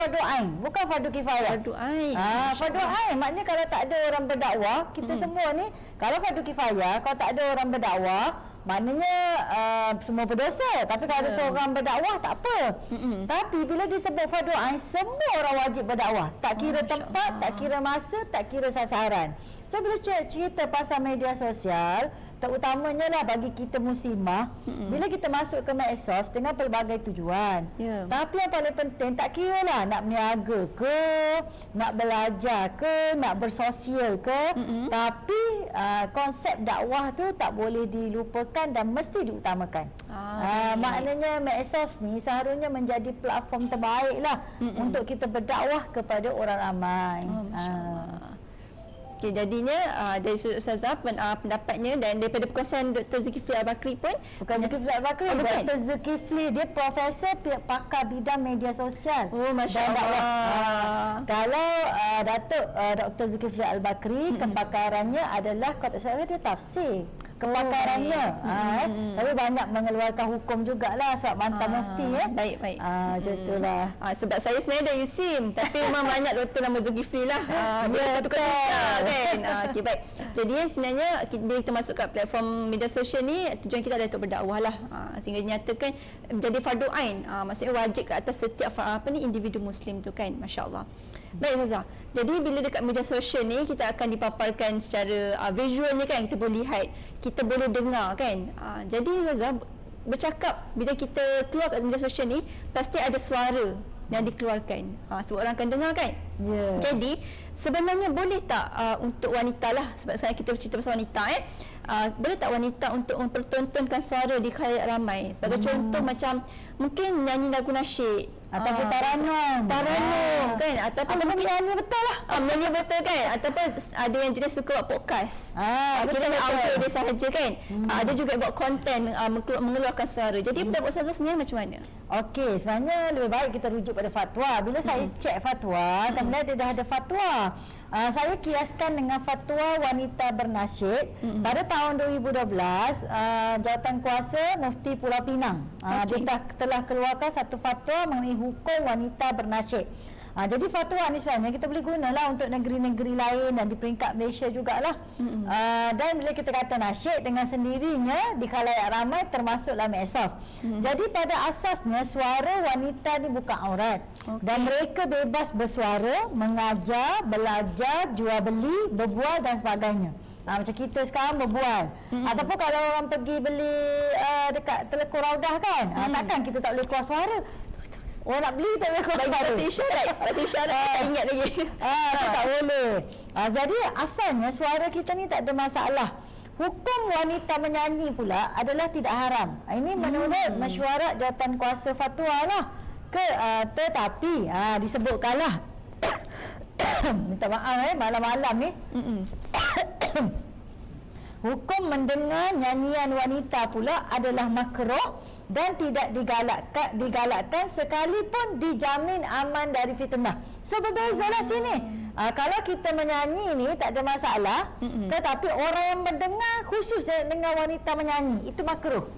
fardu ain, bukan fardu kifayah. Fardu ain. Fardu ain maknanya kalau tak ada orang berdakwah, kita semua ni kalau fardu kifayah, kalau tak ada orang berdakwah, maknanya semua berdosa. Tapi kalau ada seorang berdakwah tak apa. Tapi bila disebut fardu ain, semua orang wajib berdakwah. Tak kira tempat, tak kira masa, tak kira sasaran. So bila cerita pasal media sosial, terutamanya lah bagi kita muslimah, bila kita masuk ke medsos dengan pelbagai tujuan. Tapi yang paling penting, tak kira lah nak berniaga ke, nak belajar ke, nak bersosial ke, tapi konsep dakwah tu tak boleh dilupakan dan mesti diutamakan. Maknanya medsos ni seharusnya menjadi platform terbaik lah untuk kita berdakwah kepada orang ramai. Okey, jadinya dari sudut Ustazah pendapatnya, dan daripada perkongsian Dr. Zulkifli Al-Bakri pun, bukan Zulkifli Al-Bakri, Dr. Zulkifli dia profesor pakar bidang media sosial. Oh, Masya Allah. Kalau Dr. Zulkifli Al-Bakri kepakarannya adalah, kalau tak salah dia tafsir kepakarannya. Tapi banyak mengeluarkan hukum jugalah sebab mantan mufti Baik. Macam itulah. Sebab saya sebenarnya dari USIM, tapi memang banyak doktor nama Zulkifli lah. Tukar-tukar kan. Okey, baik. Jadi sebenarnya bila kita masuk kat platform media sosial ni, tujuan kita adalah untuk berdakwah lah, sehingga dinyatakan menjadi fardu ain. Maksudnya wajib ke atas setiap individu muslim tu kan. Masya Allah. Baik Ustazah, jadi bila dekat media sosial ni kita akan dipaparkan secara visualnya kan, kita boleh lihat, kita boleh dengar kan. Jadi Ustazah, bercakap bila kita keluar kat media sosial ni pasti ada suara yang dikeluarkan, sebab orang akan dengar kan. Jadi sebenarnya boleh tak untuk wanita lah, sebab sekarang kita bercerita pasal wanita boleh tak wanita untuk mempertontonkan suara di khalayak ramai? Sebagai contoh macam mungkin nyanyi lagu nasyid ataupun taranum kan, ataupun menyanyi betul lah, menyanyi betul kan, ataupun ada yang jenis suka buat podcast, kira audio dia sahaja kan. Ada juga buat konten mengeluarkan suara. Jadi pendapat Ustazah sendiri macam mana? Okey, sebenarnya lebih baik kita rujuk pada fatwa. Bila saya cek fatwa, kan dia dah ada fatwa. Saya kiaskan dengan fatwa wanita bernasyid pada tahun 2012, Jawatan Kuasa Mufti Pulau Pinang. Dia telah keluarkan satu fatwa mengenai hukum wanita bernasyid. Jadi fatwa ni sebenarnya kita boleh gunalah untuk negeri-negeri lain dan di peringkat Malaysia jugalah. Dan bila kita kata nasyid, dengan sendirinya di khalayak ramai termasuklah medsos. Jadi pada asasnya suara wanita ni bukan aurat. Dan mereka bebas bersuara, mengajar, belajar, jual beli, berbual dan sebagainya. Macam kita sekarang berbual, ataupun kalau orang pergi beli dekat Teleku Raudah kan, takkan kita tak boleh keluar suara. Orang nak beli tak boleh keluar suara. Bahasa isyarat tak ingat lagi. Tak boleh. Jadi asalnya suara kita ni tak ada masalah. Hukum wanita menyanyi pula adalah tidak haram. Ini menurut mesyuarat Jawatan Kuasa Fatwa lah. Tetapi disebutkanlah minta maaf malam-malam ni. Hukum mendengar nyanyian wanita pula adalah makruh dan tidak digalakkan sekalipun dijamin aman dari fitnah. So berbezalah sini. Kalau kita menyanyi ni tak ada masalah, tetapi orang yang mendengar khusus dengar wanita menyanyi itu makruh.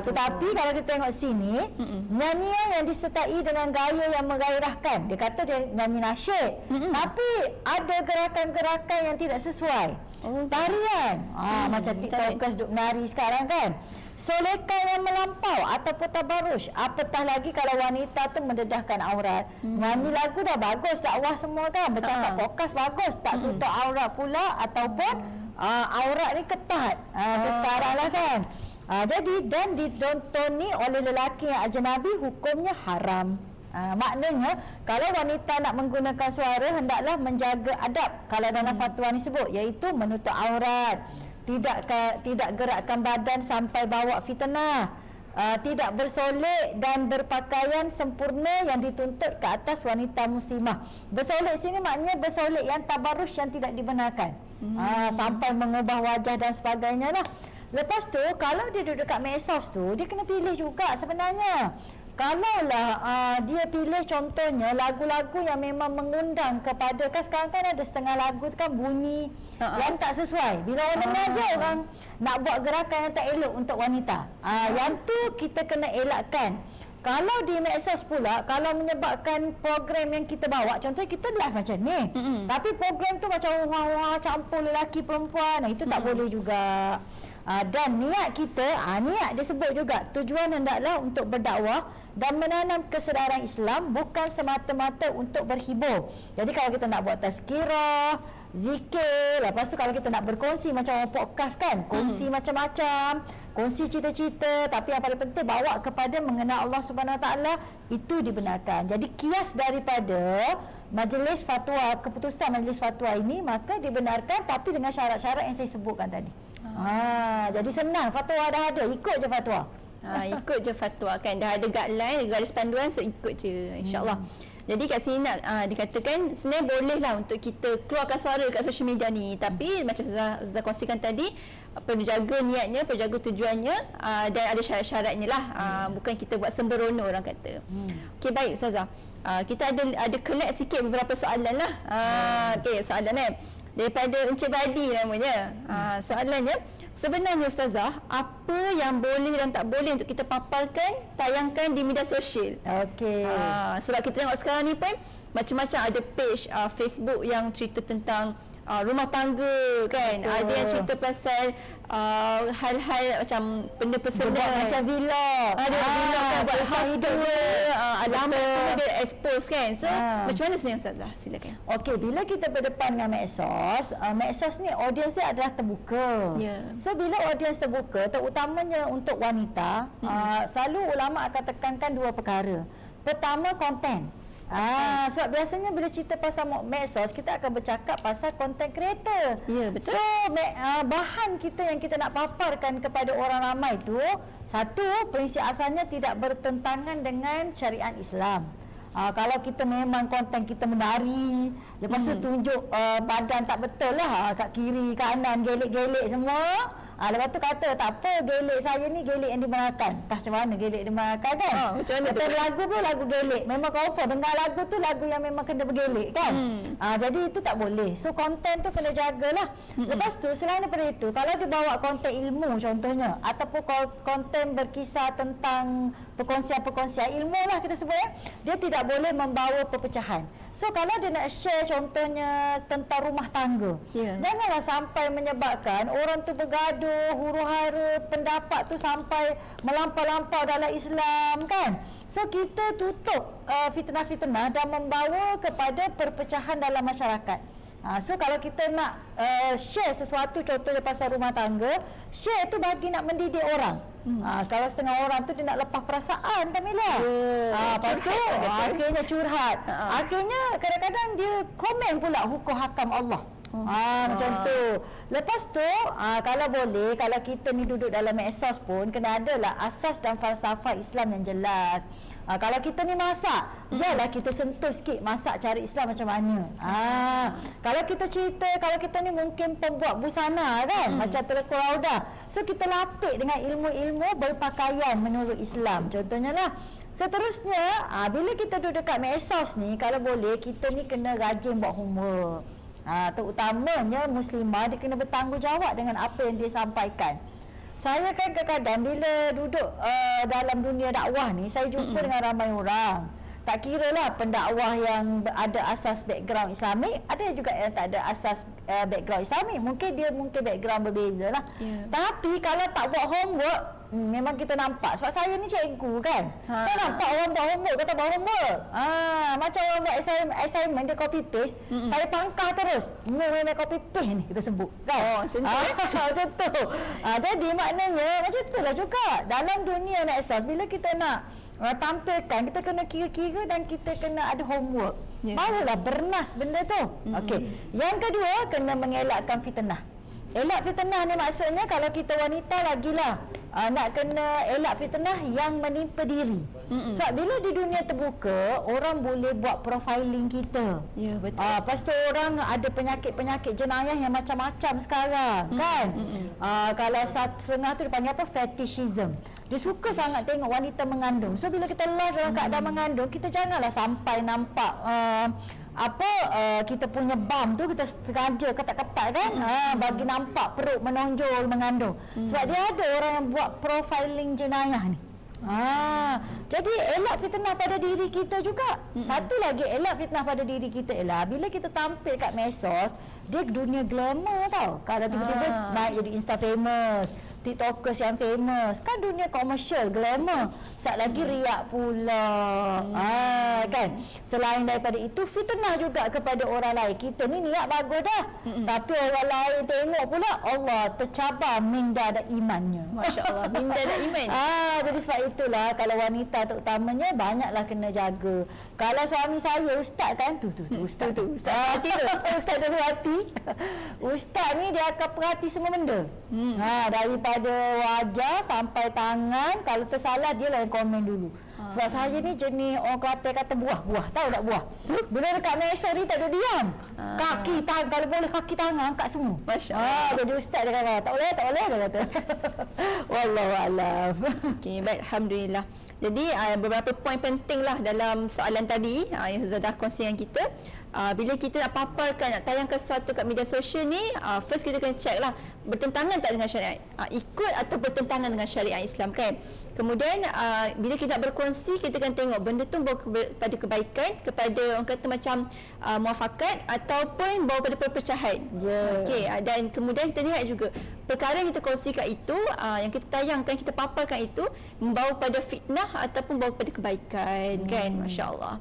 Tetapi kalau kita tengok sini, nyanyian yang disertai dengan gaya yang menggairahkan, dia kata dia nyanyi nasyid, tapi ada gerakan-gerakan yang tidak sesuai. Tarian, macam tiktokers duk menari sekarang kan, solekan yang melampau ataupun tabarush, apatah lagi kalau wanita tu mendedahkan aurat. Nyanyi lagu dah bagus, dakwah semua kan, bercakap podcast bagus, tak tutup aurat pula, ataupun aurat ni ketat. Sekarang lah kan. Jadi dan ditontoni oleh lelaki yang ajnabi, hukumnya haram. Maknanya kalau wanita nak menggunakan suara, hendaklah menjaga adab kalau dalam fatwa ni sebut, iaitu menutup aurat, tidak gerakkan badan sampai bawa fitnah, tidak bersolek dan berpakaian sempurna yang dituntut ke atas wanita muslimah. Bersolek sini maknanya bersolek yang tabarrush, yang tidak dibenarkan, sampai mengubah wajah dan sebagainya lah. Lepas tu kalau dia duduk kat medsos tu, dia kena pilih juga sebenarnya. Kalaulah dia pilih contohnya lagu-lagu yang memang mengundang kepada, kan sekarang kan ada setengah lagu tu kan bunyi yang tak sesuai. Bila orang dengar je orang nak buat gerakan yang tak elok untuk wanita. Yang tu kita kena elakkan. Kalau di medsos pula, kalau menyebabkan program yang kita bawa, contohnya kita live macam ni, tapi program tu macam wah campur lelaki perempuan, itu tak boleh juga. Dan niat kita, niat dia sebut juga, tujuan hendaklah untuk berdakwah dan menanam kesedaran Islam, bukan semata-mata untuk berhibur. Jadi kalau kita nak buat tazkirah, zikir, lepas tu kalau kita nak berkongsi macam orang podcast kan, kongsi macam-macam, kongsi cerita-cerita, tapi yang paling penting bawa kepada mengenal Allah Subhanahu Wa Taala, itu dibenarkan. Jadi kias daripada majlis fatwa, keputusan majlis fatwa ini, maka dibenarkan, tapi dengan syarat-syarat yang saya sebutkan tadi. Jadi senang, fatwa dah ada, ikut je fatwa. Ikut je fatwa kan, dah ada guideline, garis panduan, so ikut je insya-Allah. Jadi kat sini nak dikatakan sebenarnya bolehlah untuk kita keluarkan suara kat social media ni, tapi macam Zah kongsikan tadi, perlu jaga niatnya, perlu jaga tujuannya, dan ada syarat-syaratnya lah. Bukan kita buat sembrono orang kata. Okey, baik Ustazah. Kita ada collect sikit beberapa soalan lah. Okey, soalan daripada Encik Badi namanya. Soalannya, sebenarnya Ustazah, apa yang boleh dan tak boleh untuk kita paparkan, tayangkan di media sosial? Okey. Sebab kita tengok sekarang ni pun macam-macam ada page Facebook yang cerita tentang rumah tangga kan. Betul. Ada yang cerita pasal hal-hal macam benda personal, macam villa. Ada villa kan, buat house hidup tour, alamat semua dia expose kan. So macam mana sebenarnya Ustazah? Silakan. Okey, bila kita berdepan dengan medsos, medsos ni audiens dia adalah terbuka. So bila audiens terbuka, terutamanya untuk wanita, selalu ulama akan tekankan dua perkara. Pertama, konten. Sebab biasanya bila cerita pasal medsos, kita akan bercakap pasal content creator. Ya, betul. So bahan kita yang kita nak paparkan kepada orang ramai tu, satu, prinsip asalnya tidak bertentangan dengan syariat Islam. Kalau kita memang konten kita menari, lepas tu tunjuk badan tak betul lah, kat kiri, kanan, gelik-gelik semua. Lepas tu kata, tak apa, gelik saya ni gelik yang dibenarkan. Entah macam mana gelik dibenarkan kan. Macam mana kata tu? lagu pun lagu gelik. Memang confirm dengar lagu tu lagu yang memang kena bergelik kan. Jadi itu tak boleh. So konten tu kena jagalah. Lepas tu selain daripada itu, kalau dia bawa konten ilmu contohnya, ataupun konten berkisah tentang perkongsian-perkongsian ilmu lah kita sebut dia tidak boleh membawa perpecahan. So kalau dia nak share contohnya tentang rumah tangga, janganlah sampai menyebabkan orang tu bergaduh, huru-hara, pendapat tu sampai melampau-lampau dalam Islam kan. So kita tutup fitnah-fitnah dan membawa kepada perpecahan dalam masyarakat. So kalau kita nak share sesuatu contohnya pasal rumah tangga, share tu bagi nak mendidik orang. Kalau setengah orang tu dia nak lepas perasaan, Kamila. Lepas tu akhirnya curhat. Akhirnya kadang-kadang dia komen pula hukum hakam Allah. Macam tu. Lepas tu kalau boleh, kalau kita ni duduk dalam medsos pun kena adalah asas dan falsafah Islam yang jelas. Kalau kita ni masak, biarlah kita sentuh sikit masak cara Islam macam mana. Kalau kita cerita, kalau kita ni mungkin pembuat busana kan, macam Telekor Raudah. So kita lapik dengan ilmu-ilmu berpakaian menurut Islam. Contohnya lah. Seterusnya, bila kita duduk dekat medsos ni, kalau boleh kita ni kena rajin buat homework. Terutamanya muslimah, dia kena bertanggungjawab dengan apa yang dia sampaikan. Saya kan kadang-kadang bila duduk dalam dunia dakwah ni, saya jumpa dengan ramai orang. Tak kira lah pendakwah yang ada asas background Islamik, ada juga yang tak ada asas background Islamik. Mungkin background berbeza lah. Tapi kalau tak buat homework, memang kita nampak. Sebab saya ni cikgu kan. Saya nampak orang buat homework, kata buat homework. Macam orang buat assignment, dia copy paste. Saya pangkah terus. Memang copy paste ni kita sebut. Kan? Macam tu. Jadi maknanya macam tu lah juga. Dalam dunia medsos, bila kita nak tampilkan, kita kena kira-kira dan kita kena ada homework. Barulah bernas benda tu. Okey. Yang kedua, kena mengelakkan fitnah. Elak fitnah ni maksudnya kalau kita wanita lagilah nak kena elak fitnah yang menimpa diri. Sebab bila di dunia terbuka, orang boleh buat profiling kita. Ya, betul. Lepas tu orang ada penyakit-penyakit jenayah yang macam-macam sekarang kan. Kalau setengah tu dipanggil apa? Fetishism. Dia suka sangat tengok wanita mengandung. So bila kita live dalam keadaan mengandung, kita janganlah sampai nampak kita punya bam tu kita sengaja ketat-ketat kan, bagi nampak perut menonjol mengandung. Sebab dia ada orang yang buat profiling jenayah ni. Jadi elak fitnah pada diri kita juga. Satu lagi elak fitnah pada diri kita ialah bila kita tampil kat medsos, dia dunia glamour tau. Kalau tiba-tiba naik jadi Insta famous, TikTokers yang famous, kan dunia komersial, glamour. Sat lagi riak pula. Kan? Selain daripada itu, fitnah juga kepada orang lain. Kita ni niat bagus dah. Tapi orang lain tengok pula, Allah tercabar minda dan imannya. Masya Allah, minda dan iman. Jadi sebab itulah kalau wanita terutamanya banyaklah kena jaga. Kalau suami saya ustaz kan, ustaz hati tu. Ustaz dalam hati. Ustaz ni dia akan perhati semua benda. Daripada wajah sampai tangan, kalau tersalah dia lah yang komen dulu. Sebab saya ni jenis orang Kelantan kata buah. Tahu tak buah? Bila dekat medsos ni tak duduk diam. Kaki tangan, kalau boleh kaki tangan angkat semua. Masya Allah. Jadi ustaz dia kata, tak boleh dia kata. Wallahualam. Okey, baik, alhamdulillah. Jadi beberapa poin penting lah dalam soalan tadi yang Zadah kongsikan kita. Bila kita nak paparkan, nak tayangkan sesuatu kat media sosial ni, first kita kena check lah bertentangan tak dengan syariat, ikut atau bertentangan dengan syariat Islam kan. Kemudian bila kita nak berkongsi, kita kena tengok benda tu bawa kepada kebaikan, kepada orang kata macam muafakat ataupun bawa pada perpecahan. Okey, dan kemudian kita lihat juga perkara yang kita kongsikan itu, yang kita tayangkan, kita paparkan itu membawa pada fitnah ataupun bawa pada kebaikan kan. Masya-Allah.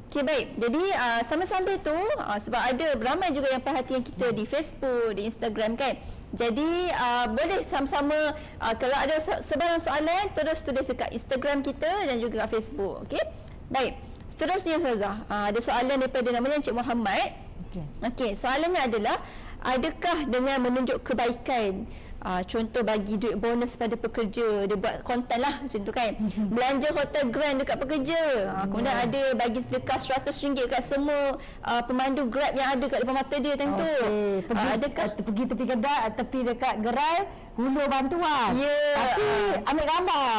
Okey, baik. Jadi sama-sama tu sebab ada ramai juga yang perhatian kita di Facebook, di Instagram kan. Jadi boleh sama-sama kalau ada sebarang soalan terus tulis dekat Instagram kita dan juga kat Facebook. Okey. Baik. Seterusnya Ustazah, ada soalan daripada namanya Encik Muhammad. Okey, soalannya adalah adakah dengan menunjuk kebaikan, contoh bagi duit bonus pada pekerja, dia buat konten lah macam tu kan, belanja hotel grand dekat pekerja, kemudian ada bagi sedekah RM100 kat semua pemandu Grab yang ada kat depan mata dia time tu. Pergi tepi kedai, tepi dekat gerai, hulur bantuan. Tapi ambil gambar,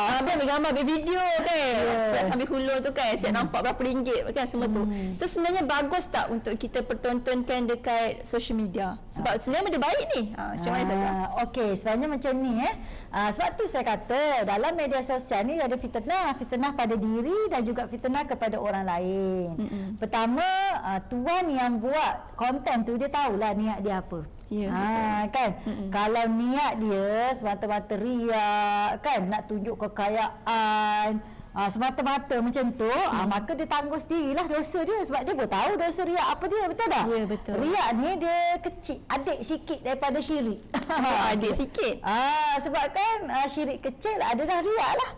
ambil video kan. Siap sambil hulur tu kan, siap nampak berapa ringgit kan semua tu. So sebenarnya bagus tak untuk kita pertontonkan dekat social media? Sebab sebenarnya benda baik ni. Macam mana Ustazah? Okey, sebenarnya macam ni sebab tu saya kata dalam media sosial ni ada fitnah pada diri dan juga fitnah kepada orang lain. Pertama, tuan yang buat konten tu dia tahulah niat dia apa. Kan, kalau niat dia semata-mata riak kan, nak tunjuk kekayaan, semata-mata macam tu, maka dia tanggung sendirilah dosa dia, sebab dia pun tahu dosa riak apa dia, betul tak? Ya, betul. Riak ni dia kecil, adik sikit daripada syirik. Adik sikit. Sebab kan syirik kecil adalah riak lah.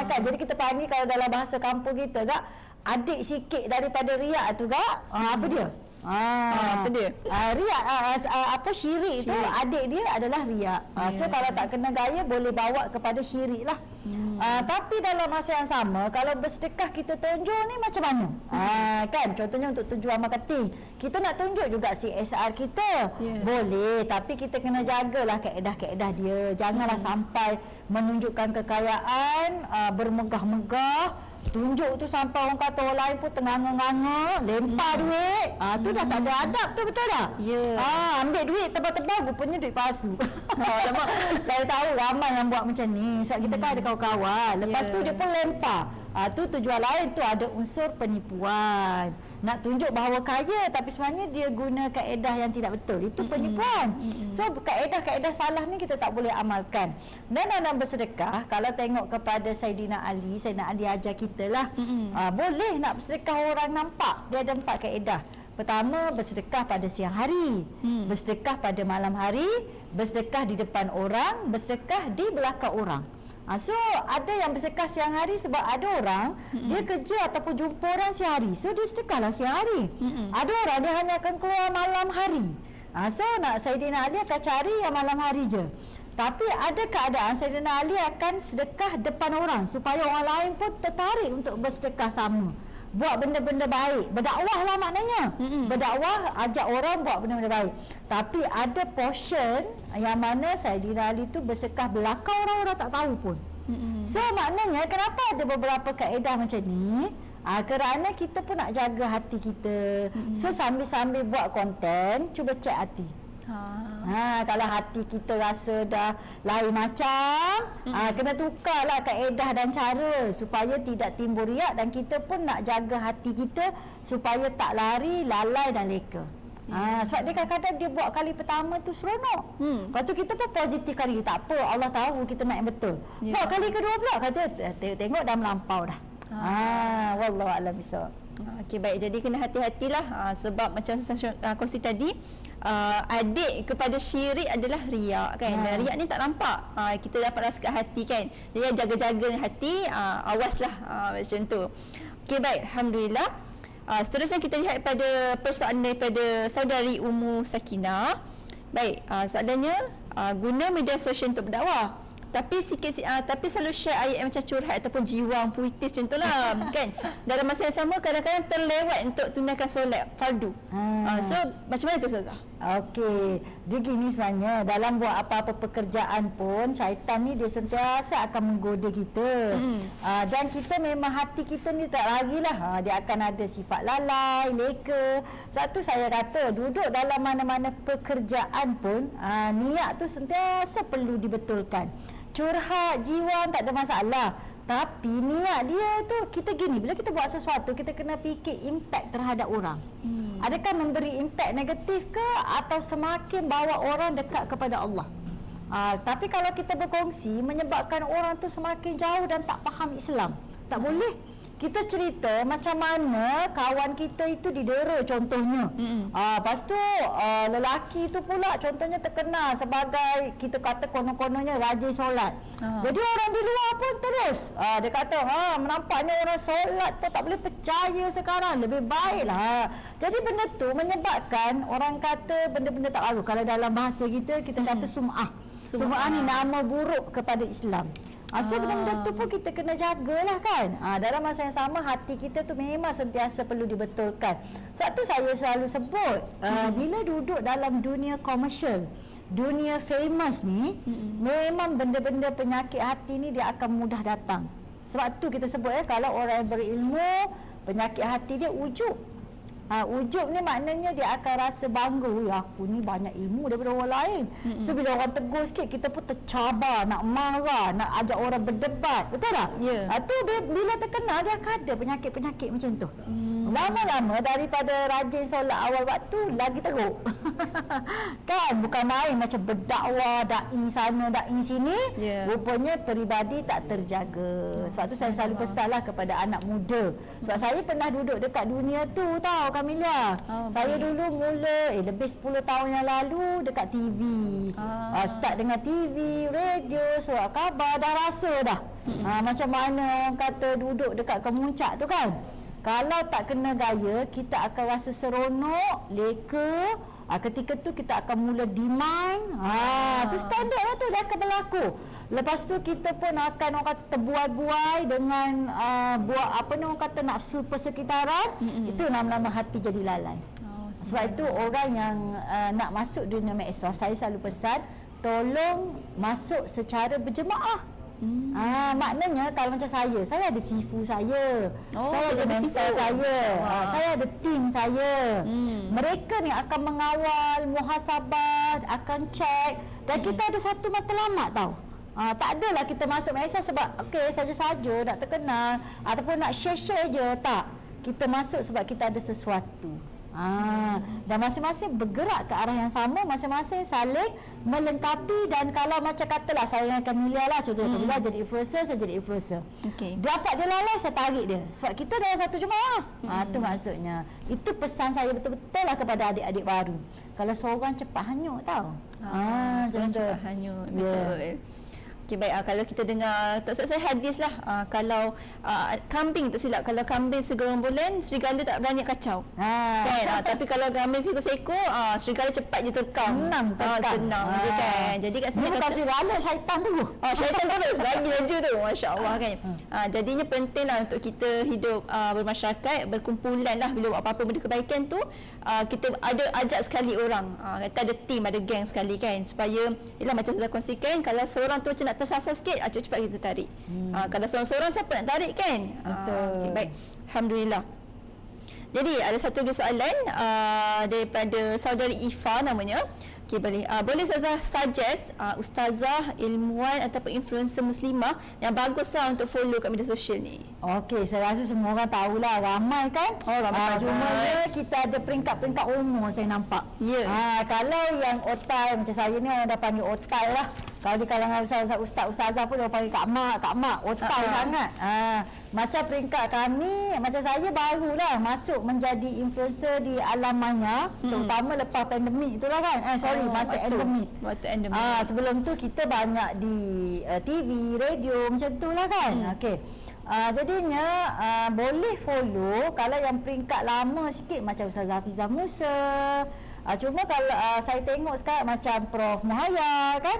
Kan, jadi kita panggil kalau dalam bahasa kampung kita gak, adik sikit daripada riak tu gak, apa dia? Apa dia? Riak, syirik tu adik dia adalah riak. So kalau tak kena gaya boleh bawa kepada syirik lah. Tapi dalam masa yang sama, kalau bersedekah kita tunjuk ni macam mana? Kan, contohnya untuk tujuan marketing, kita nak tunjuk juga CSR kita. Boleh, tapi kita kena jagalah kaedah-kaedah dia. Janganlah sampai menunjukkan kekayaan, bermegah-megah, tunjuk tu sampai orang kata orang lain pun tenganga-nganga, lempar duit. Tu dah tak ada adab tu, betul tak? Ambil duit tebal-tebal, rupanya duit palsu. Saya tahu ramai yang buat macam ni. Sebab kita kan ada kawan-kawan, lepas tu dia pun lempar. Tu tujuan lain, tu ada unsur penipuan. Nak tunjuk bahawa kaya tapi sebenarnya dia guna kaedah yang tidak betul. Itu penipuan. So kaedah-kaedah salah ni kita tak boleh amalkan. Dan dalam bersedekah, kalau tengok kepada Saidina Ali ajar kita lah, boleh nak bersedekah orang nampak. Dia ada 4 kaedah. Pertama, bersedekah pada siang hari, bersedekah pada malam hari, bersedekah di depan orang, bersedekah di belakang orang. So ada yang bersedekah siang hari sebab ada orang dia kerja ataupun jumpa orang siang hari, so dia sedekahlah siang hari. Ada orang dia hanya akan keluar malam hari, so nak Saidina Ali akan cari yang malam hari je. Tapi ada keadaan Saidina Ali akan sedekah depan orang supaya orang lain pun tertarik untuk bersedekah sama. Buat benda-benda baik, berdakwah lah maknanya. Berdakwah, ajak orang buat benda-benda baik. Tapi ada portion yang mana Saidina Ali tu bersedekah belakang orang tak tahu pun. So maknanya kenapa ada beberapa kaedah macam ni? Kerana kita pun nak jaga hati kita. So sambil-sambil buat konten, cuba cek hati. Kalau hati kita rasa dah lain macam, kena tukarlah kaedah dan cara supaya tidak timbul riak, dan kita pun nak jaga hati kita supaya tak lari, lalai dan leka. Sebab dia kadang-kadang dia buat kali pertama tu seronok. Lepas tu kita pun positifkan diri, tak apa, Allah tahu kita nak yang betul. Buat kali kedua pula kata tengok dah melampau dah. Wallahu a'lam bissawab. Okey, baik. Jadi kena hati-hatilah sebab macam saya kongsi tadi, adik kepada syirik adalah riak kan. Dan riak ni tak nampak. Kita dapat rasa kat hati kan. Jadi jaga-jaga hati, awaslah macam tu. Okey, baik. Alhamdulillah. Seterusnya kita lihat pada persoalan daripada saudari Ummu Sakinah. Baik, soalannya guna media sosial untuk berdakwah. Tapi tapi selalu share ayat macam curhat ataupun jiwang puitis contohlah kan. Dalam masa yang sama kadang-kadang terlewat untuk tunaikan solat fardu. So macam mana tu Ustazah? Okey, dia gini sebenarnya, dalam buat apa-apa pekerjaan pun syaitan ni dia sentiasa akan menggoda kita. Dan kita memang hati kita ni tak lagilah, dia akan ada sifat lalai, leka. Sebab tu saya kata duduk dalam mana-mana pekerjaan pun niat tu sentiasa perlu dibetulkan. Curhat, jiwang tak ada masalah. Tapi niat dia tu, kita gini, bila kita buat sesuatu, kita kena fikir impact terhadap orang. Adakah memberi impact negatif ke atau semakin bawa orang dekat kepada Allah? Tapi kalau kita berkongsi, menyebabkan orang tu semakin jauh dan tak faham Islam. Tak boleh. Kita cerita macam mana kawan kita itu didera contohnya. Lepas tu lelaki itu pula contohnya terkenal sebagai, kita kata konon-kononnya rajin solat. Jadi orang di luar pun terus dia kata menampaknya orang solat pun tak boleh percaya sekarang, lebih baiklah. Jadi benda tu menyebabkan orang kata benda-benda tak bagus. Kalau dalam bahasa kita kata sum'ah. Sum'ah ni nama buruk kepada Islam. So benda-benda tu pun kita kena jagalah kan. Dalam masa yang sama hati kita tu memang sentiasa perlu dibetulkan. Sebab tu saya selalu sebut bila duduk dalam dunia komersial, dunia famous ni, memang benda-benda penyakit hati ni dia akan mudah datang. Sebab tu kita sebut kalau orang yang berilmu, penyakit hati dia ujub. Ujub ni maknanya dia akan rasa bangga, aku ni banyak ilmu daripada orang lain. So bila orang tegur sikit, kita pun tercabar, nak marah, nak ajak orang berdebat. Betul tak? Tu bila terkenal, dia akan ada penyakit-penyakit macam tu. Lama-lama daripada rajin solat awal waktu, lagi teruk. Kan, bukan main macam berdakwah, da'i sana, da'i sini. Rupanya peribadi tak terjaga. Sebab tu saya selalu pesanlah kepada anak muda. Sebab saya pernah duduk dekat dunia tu tau Kamilia. Saya dulu mula lebih 10 tahun yang lalu dekat TV. Start dengan TV, radio, surat khabar, dah rasa dah. Macam mana orang kata duduk dekat kemuncak tu kan. Kalau tak kena gaya, kita akan rasa seronok, leka. Ketika tu kita akan mula demand. Tu standard lah tu, dia akan berlaku. Lepas tu kita pun akan orang kata terbuai-buai dengan buat apa ni orang kata nafsu persekitaran. Itu lama-lama hati jadi lalai. Sebab itu orang yang nak masuk dunia medsos, saya selalu pesan tolong masuk secara berjemaah. Maknanya kalau macam saya ada sifu saya, saya ada mentor saya, saya ada tim saya. Mereka ni akan mengawal, muhasabah, akan cek, dan kita ada satu matlamat tau. Tak adalah kita masuk medsos sebab saja-saja nak terkenal ataupun nak share-share je, tak. Kita masuk sebab kita ada sesuatu. Dan masing-masing bergerak ke arah yang sama, masing-masing saling melengkapi. Dan kalau macam katalah saya dengan Kamilia lah, contohnya Kamilia jadi influencer, saya jadi influencer. Dapat dia lalai, saya tarik dia. Sebab kita dalam satu jemaah. Itu maksudnya. Itu pesan saya betul-betul lah kepada adik-adik baru. Kalau seorang cepat hanyut tau. Seorang cepat hanyut, betul. Okey, baik, kalau kita dengar tak selesai hadis lah, kalau kambing tak silap, kalau kambing segerombolan, serigala tak berani kacau. Kan? Tapi kalau kambing seekor-seekor, serigala cepat je terkam. Senang terkam. Senang je kan. Jadi kat sini bukan serigala, syaitan tu. Syaitan terus lagi laju tu. Masya-Allah kan. Jadinya pentinglah untuk kita hidup bermasyarakat, berkumpulan lah bila buat apa-apa benda kebaikan tu. Kita ada ajak sekali orang. Kita ada tim, ada geng sekali kan, supaya ialah macam saya kongsikan, kalau seorang tu macam nak tersasar sikit, cepat-cepat kita tarik. Kalau seorang-seorang siapa nak tarik kan? Betul. Okay, baik. Alhamdulillah. Jadi ada satu lagi soalan daripada saudari Ifa namanya. Okey, boleh. Boleh Ustazah suggest ustazah, ilmuwan ataupun influencer muslimah yang baguslah untuk follow kat media sosial ni. Okey, saya rasa semua orang tahulah, ramai kan? Oh, ramai sangat. Cuma kita ada peringkat-peringkat umur saya nampak. Ya. Kalau yang otai macam saya ni, orang dah panggil otai lah. Kalau di kalangan ustazah pun dia panggil kak mak, otai sangat. Macam peringkat kami, macam saya barulah masuk menjadi influencer di alam maya, terutama lepas pandemik itulah kan. Masa endemik. Waktu endemik. Sebelum tu kita banyak di TV, radio macam tu lah kan. Okey. Jadinya boleh follow kalau yang peringkat lama sikit macam Ustazah Hafizah Musa. Cuma kalau saya tengok sekarang macam Prof Muhaya kan.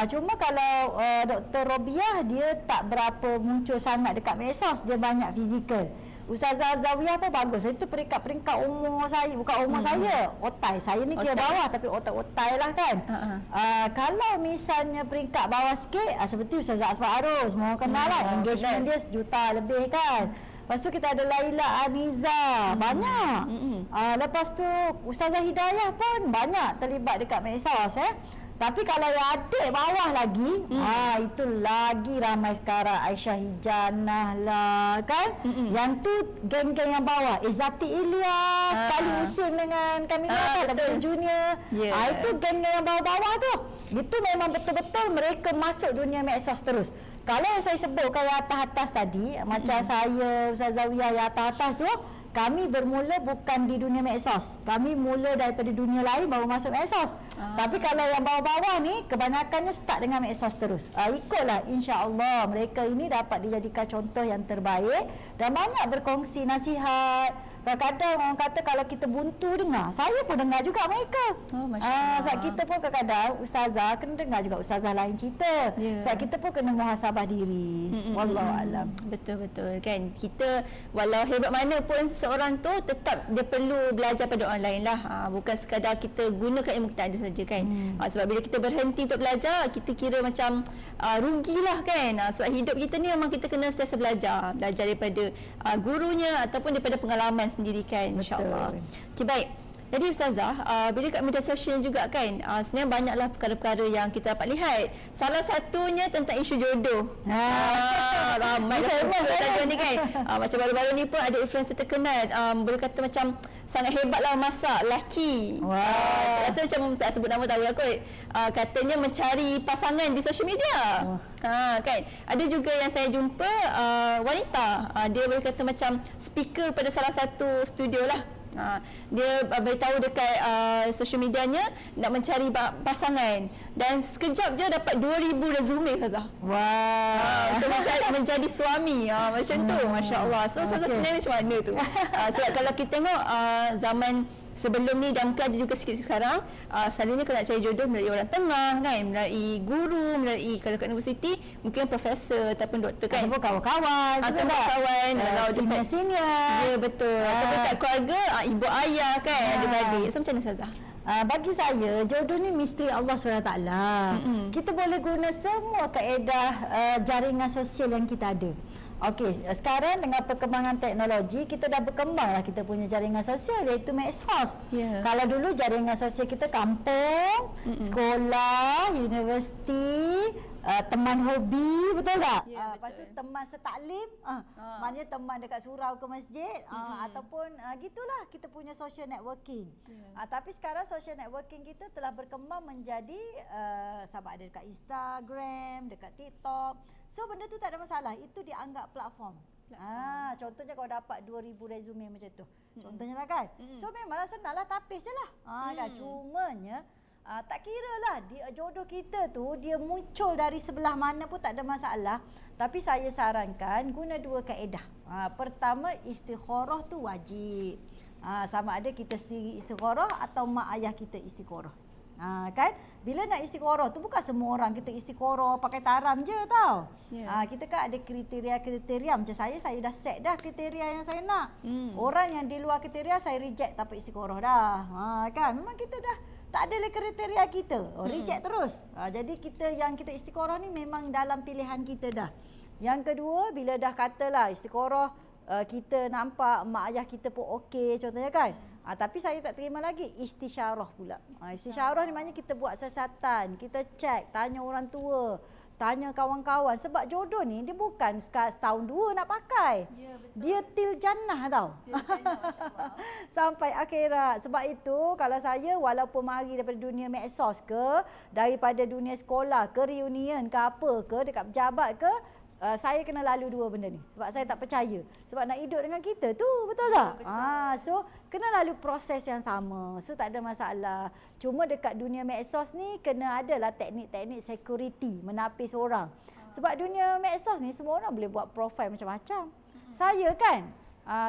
Cuma kalau Dr. Robiah dia tak berapa muncul sangat dekat medsos, dia banyak fizikal. Ustazah Zawiyah pun bagus. Itu peringkat-peringkat umur saya, bukan umur saya, otai. Saya ni kira bawah tapi otai lah kan. Kalau misalnya peringkat bawah sikit, seperti Ustazah Asma Arus, semua orang kenal lah. Engagement dia 1 juta lebih kan. Lepas tu kita ada Laila Aniza, banyak. Lepas tu Ustazah Hidayah pun banyak terlibat dekat medsos. Tapi kalau yang adik bawah lagi, itu lagi ramai sekarang. Aisyah Hijanah lah kan. Yang tu geng-geng yang bawah. Izzati Ilyas, sekali musim dengan kami tapi junior. Itu geng-geng yang bawah-bawah tu. Itu memang betul-betul mereka masuk dunia medsos terus. Kalau yang saya sebutkan yang atas-atas tadi, macam saya, Ustazah Zawiyah yang atas-atas tu, kami bermula bukan di dunia medsos. Kami mula daripada dunia lain baru masuk medsos. Tapi kalau yang bawah-bawah ni, kebanyakannya start dengan medsos terus. Ikutlah, insya-Allah mereka ini dapat dijadikan contoh yang terbaik dan banyak berkongsi nasihat. Kadang-kadang orang kata kalau kita buntu dengar, saya pun dengar juga mereka. Sebab kita pun kadang-kadang ustazah kena dengar juga ustazah lain cerita. Sebab kita pun kena muhasabah diri. Wallahualam. Betul-betul kan. Kita walau hebat mana pun seorang tu tetap dia perlu belajar pada orang lain lah. Bukan sekadar kita gunakan ilmu kita ada saja kan. Sebab bila kita berhenti untuk belajar, kita kira macam rugilah kan. Sebab hidup kita ni memang kita kena sentiasa belajar. Belajar daripada gurunya ataupun daripada pengalaman sendiri kan, insya-Allah. Okey, baik. Jadi Ustazah, bila kat media sosial juga kan, sebenarnya banyaklah perkara-perkara yang kita dapat lihat. Salah satunya tentang isu jodoh. Ramai saja ni kan. Macam baru-baru ni pun ada influencer terkenal boleh kata macam sangat hebatlah masak lelaki. Rasa macam tak sebut nama tahu lah kot. Katanya mencari pasangan di social media. Kan. Ada juga yang saya jumpa wanita, dia boleh kata macam speaker pada salah satu studio lah. Dia beritahu dekat social medianya nak mencari pasangan dan sekejap je dapat 2,000 resume Ustazah. Untuk menjadi suami macam tu, masya-Allah. So Ustazah sebenarnya macam mana tu? Sebab kalau kita tengok zaman sebelum ni dan mungkin ada juga sikit sekarang, selalunya kalau nak cari jodoh melalui orang tengah kan, melalui guru, melalui kalau kat universiti mungkin profesor ataupun doktor kan, ataupun kawan-kawan, kawan-kawan, senior. Ya, betul. Ataupun kat keluarga, ibu ayah kan, adik-beradik. So macam mana Ustazah? Bagi saya, jodoh ni misteri Allah SWT. Kita boleh guna semua kaedah jaringan sosial yang kita ada. Okey, sekarang dengan perkembangan teknologi, kita dah berkembanglah kita punya jaringan sosial iaitu medsos. Kalau dulu jaringan sosial kita kampung, sekolah, universiti, teman hobi, betul tak? Lepas tu teman setaklim, maknanya teman dekat surau ke masjid, ataupun gitulah kita punya social networking. Tapi sekarang social networking kita telah berkembang menjadi sama ada dekat Instagram, dekat TikTok. So benda tu tak ada masalah, itu dianggap platform. Contohnya kalau dapat 2,000 resume macam tu. Contohnya lah kan. So memanglah senanglah, tapis je lah. Kan? Cumanya tak kira lah jodoh kita tu dia muncul dari sebelah mana pun tak ada masalah. Tapi saya sarankan guna 2 kaedah. Pertama, istikharah tu wajib. Sama ada kita sendiri istikharah atau mak ayah kita istikharah. Kan bila nak istikharah tu bukan semua orang kita istikharah pakai taram je tau. Kita kan ada kriteria macam saya dah set dah kriteria yang saya nak. Orang yang di luar kriteria saya reject tanpa istikharah dah. Kan memang kita dah tak ada kriteria kita, reject terus. Jadi kita istikharah ni memang dalam pilihan kita dah. Yang kedua, bila dah katalah istikharah kita nampak mak ayah kita pun okey contohnya kan. Tapi saya tak terima lagi istisyarah pula. Istisyarah ni maknanya kita buat siasatan, kita cek, tanya orang tua, tanya kawan-kawan. Sebab jodoh ni dia bukan setahun dua nak pakai. Ya, betul. Dia til jannah tau. Til jannah, masya-Allah. Sampai akhirat. Sebab itu kalau saya walaupun mari daripada dunia medsos ke, daripada dunia sekolah ke, reunion ke apa ke, dekat pejabat ke, saya kena lalu dua benda ni. Sebab saya tak percaya. Sebab nak hidup dengan kita tu, betul tak? So, kena lalu proses yang sama. So, tak ada masalah. Cuma dekat dunia medsos ni, kena adalah teknik-teknik security, menapis orang. Sebab dunia medsos ni, semua orang boleh buat profil macam-macam. Saya kan,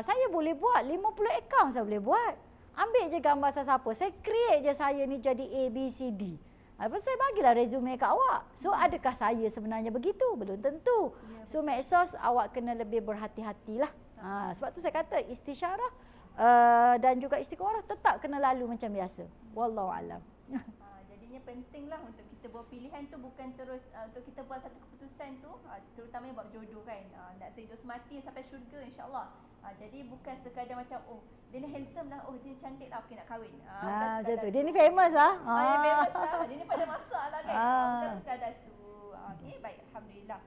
saya boleh buat 50 akaun saya boleh buat. Ambil je gambar siapa, saya create je saya ni jadi A, B, C, D. Lepas saya bagilah resume kat awak. So adakah saya sebenarnya begitu? Belum tentu. So medsos awak kena lebih berhati-hatilah. Sebab tu saya kata istisyarah dan juga istiqorah tetap kena lalu macam biasa. Wallahu alam. Jadinya pentinglah untuk kita buat pilihan tu bukan terus untuk kita buat satu keputusan tu terutamanya bab jodoh kan. Nak sehidup semati sampai syurga insya-Allah. Jadi bukan sekadar macam dia ni handsome lah, dia cantik lah, okey nak kahwin. Macam tu. Dia ni famous lah. Dia famous lah. Dia ni pada masak lah kan. Bukan sekadar tu. Okey, baik. Alhamdulillah.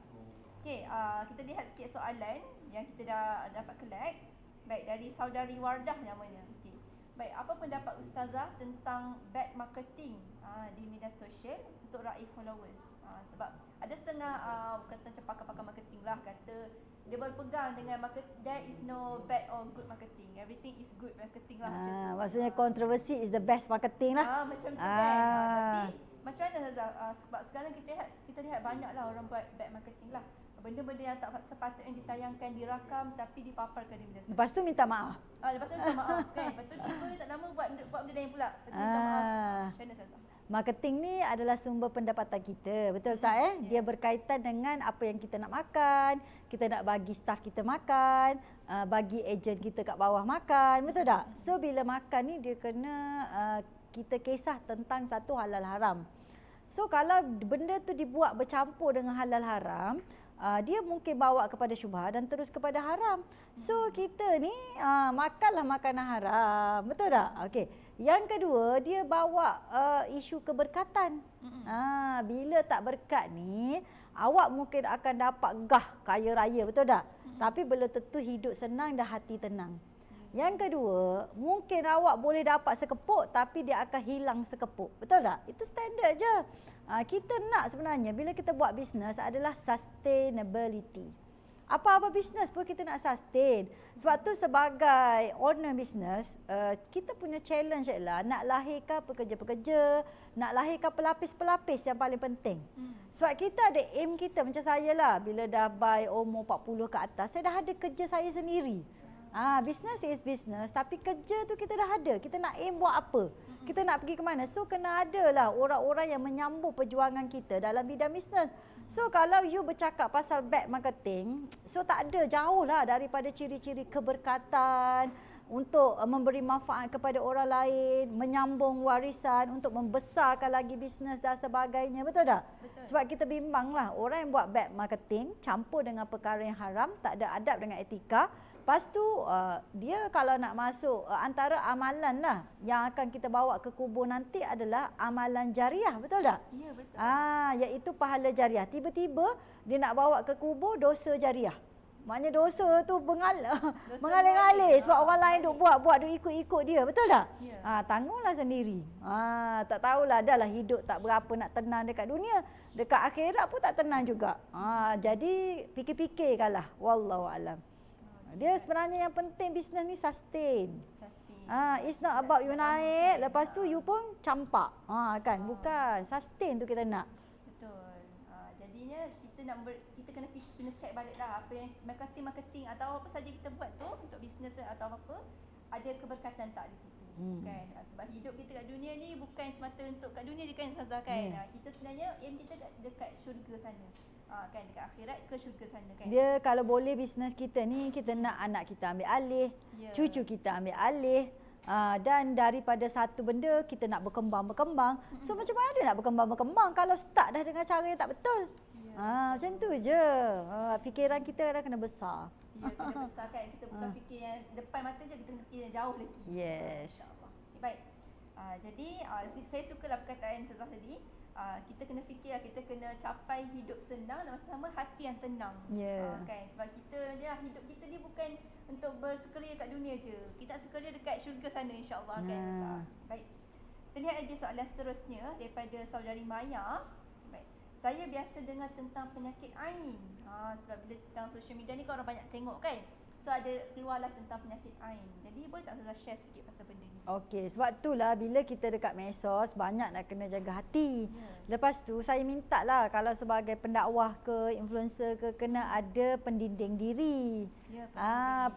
Okey, kita lihat sikit soalan yang kita dah dapat collect. Baik, dari saudari Wardah namanya. Okey. Baik, apa pendapat Ustazah tentang bad marketing di media sosial untuk raih followers? Sebab ada setengah kata macam pakar-pakar marketing lah kata dia berpegang dengan market, there is no bad or good marketing. Everything is good marketing lah macam tu. Maksudnya kontroversi is the best marketing lah. Macam tu kan. Tapi macam mana Ustazah? Sebab sekarang kita lihat banyaklah orang buat bad marketing lah. Benda-benda yang tak sepatutnya ditayangkan, dirakam tapi dipaparkan di media sosial. Lepas tu minta maaf. Lepas tu minta maaf kan. Lepas tu tiba tak lama buat benda lain pula. Lepas tu minta maaf. Macam mana Ustazah? Marketing ni adalah sumber pendapatan kita, betul tak Dia berkaitan dengan apa yang kita nak makan, kita nak bagi staff kita makan, bagi ejen kita kat bawah makan, betul tak? So bila makan ni dia kena kita kisah tentang satu halal haram. So kalau benda tu dibuat bercampur dengan halal haram, dia mungkin bawa kepada syubhat dan terus kepada haram. So kita ni makanlah makanan haram, betul tak? Okey. Yang kedua, dia bawa isu keberkatan. Bila tak berkat ni, awak mungkin akan dapat kaya raya, betul tak? Tapi belum tentu hidup senang dan hati tenang. Yang kedua, mungkin awak boleh dapat sekepuk tapi dia akan hilang sekepuk. Betul tak? Itu standard je. Kita nak sebenarnya bila kita buat bisnes adalah sustainability. Apa-apa bisnes pun kita nak sustain. Sebab tu sebagai owner bisnes, kita punya challenge ialah nak lahirkan pekerja-pekerja, nak lahirkan pelapis-pelapis yang paling penting. Sebab kita ada aim kita macam saya lah. Bila dah by umur 40 ke atas, saya dah ada kerja saya sendiri. Business is business, tapi kerja tu kita dah ada. Kita nak aim buat apa? Kita nak pergi ke mana? So kena ada lah orang-orang yang menyambung perjuangan kita dalam bidang bisnes. So kalau you bercakap pasal bad marketing, so tak ada jauh lah daripada ciri-ciri keberkatan untuk memberi manfaat kepada orang lain, menyambung warisan, untuk membesarkan lagi bisnes dan sebagainya. Betul tak? Betul. Sebab kita bimbang lah orang yang buat bad marketing campur dengan perkara yang haram, tak ada adab dengan etika. Lepas tu dia kalau nak masuk antara amalan lah yang akan kita bawa ke kubur nanti adalah amalan jariah, betul tak? Ya, betul. Iaitu pahala jariah. Tiba-tiba dia nak bawa ke kubur dosa jariah. Maknanya dosa tu mengalir-alir sebab orang lain duk buat duk ikut-ikut dia, betul tak? Ya. Tanggunglah sendiri. Tak tahulah dah lah hidup tak berapa nak tenang dekat dunia, dekat akhirat pun tak tenang juga. Jadi fikir-fikirkanlah, wallahu alam. Dia sebenarnya yang penting bisnes ni sustain. It's not about you naik, lepas tu you pun campak. Kan, bukan. Sustain tu kita nak. Betul. Jadinya kita kena check balik lah apa yang marketing atau apa saja kita buat tu untuk bisnes atau apa, ada keberkatan tak di situ. Kan? Sebab hidup kita kat dunia ni bukan semata untuk kat dunia je kan Ustazah kan. Kita sebenarnya aim kita dekat syurga sana. Kan, dekat akhirat ke syurga sana kan. Dia kalau boleh bisnes kita ni, kita nak anak kita ambil alih, cucu kita ambil alih. Dan daripada satu benda kita nak berkembang. So macam mana nak berkembang kalau start dah dengan cara yang tak betul? Macam tu je. Fikiran kita kadang kena besar. Ya, kena besar kan. Kita bukan fikir yang depan mata je, kita kena fikir yang jauh lagi. Yes. InsyaAllah. Okay, baik. Jadi saya sukalah perkataan Ustazah tadi. Kita kena fikir, kita kena capai hidup senang dan sama hati yang tenang. Kan, sebab kita ni hidup kita ni bukan untuk bersukaria kat dunia je. Kita nak sukaria dekat syurga sana, insya-Allah kan. Baik. Kita lihat lagi soalan seterusnya daripada saudari Maya. Baik. Saya biasa dengar tentang penyakit ain. Sebab bila tentang social media ni kan orang banyak tengok kan. So ada keluarlah tentang penyakit ain. Jadi boleh tak Ustazah share sikit pasal benda ni? Okey, sebab itulah bila kita dekat medsos banyak nak kena jaga hati. Lepas tu saya minta lah kalau sebagai pendakwah ke, influencer ke, kena ada pendinding diri.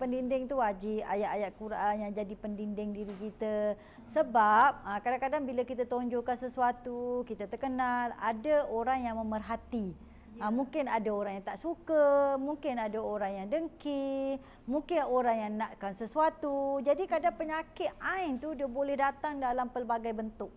Pendinding tu wajib ayat-ayat Quran yang jadi pendinding diri kita. Sebab kadang-kadang bila kita tunjukkan sesuatu, kita terkenal, ada orang yang memerhati. Mungkin ada orang yang tak suka, mungkin ada orang yang dengki, mungkin orang yang nakkan sesuatu. Jadi kadang penyakit ain tu dia boleh datang dalam pelbagai bentuk.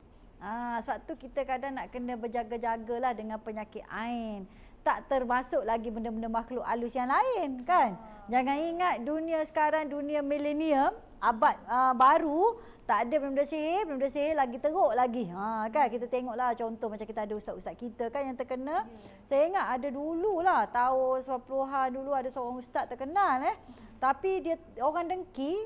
Sebab tu kita kadang nak kena berjaga-jagalah dengan penyakit ain. Tak termasuk lagi benda-benda makhluk halus yang lain kan. Jangan ingat dunia sekarang, dunia milenium, abad baru, tak ada benda sihir lagi teruk lagi. Kan kita tengoklah contoh macam kita ada ustaz-ustaz kita kan yang terkena. Saya ingat ada dululah tahun 90-an dulu ada seorang ustaz terkenal tapi dia orang dengki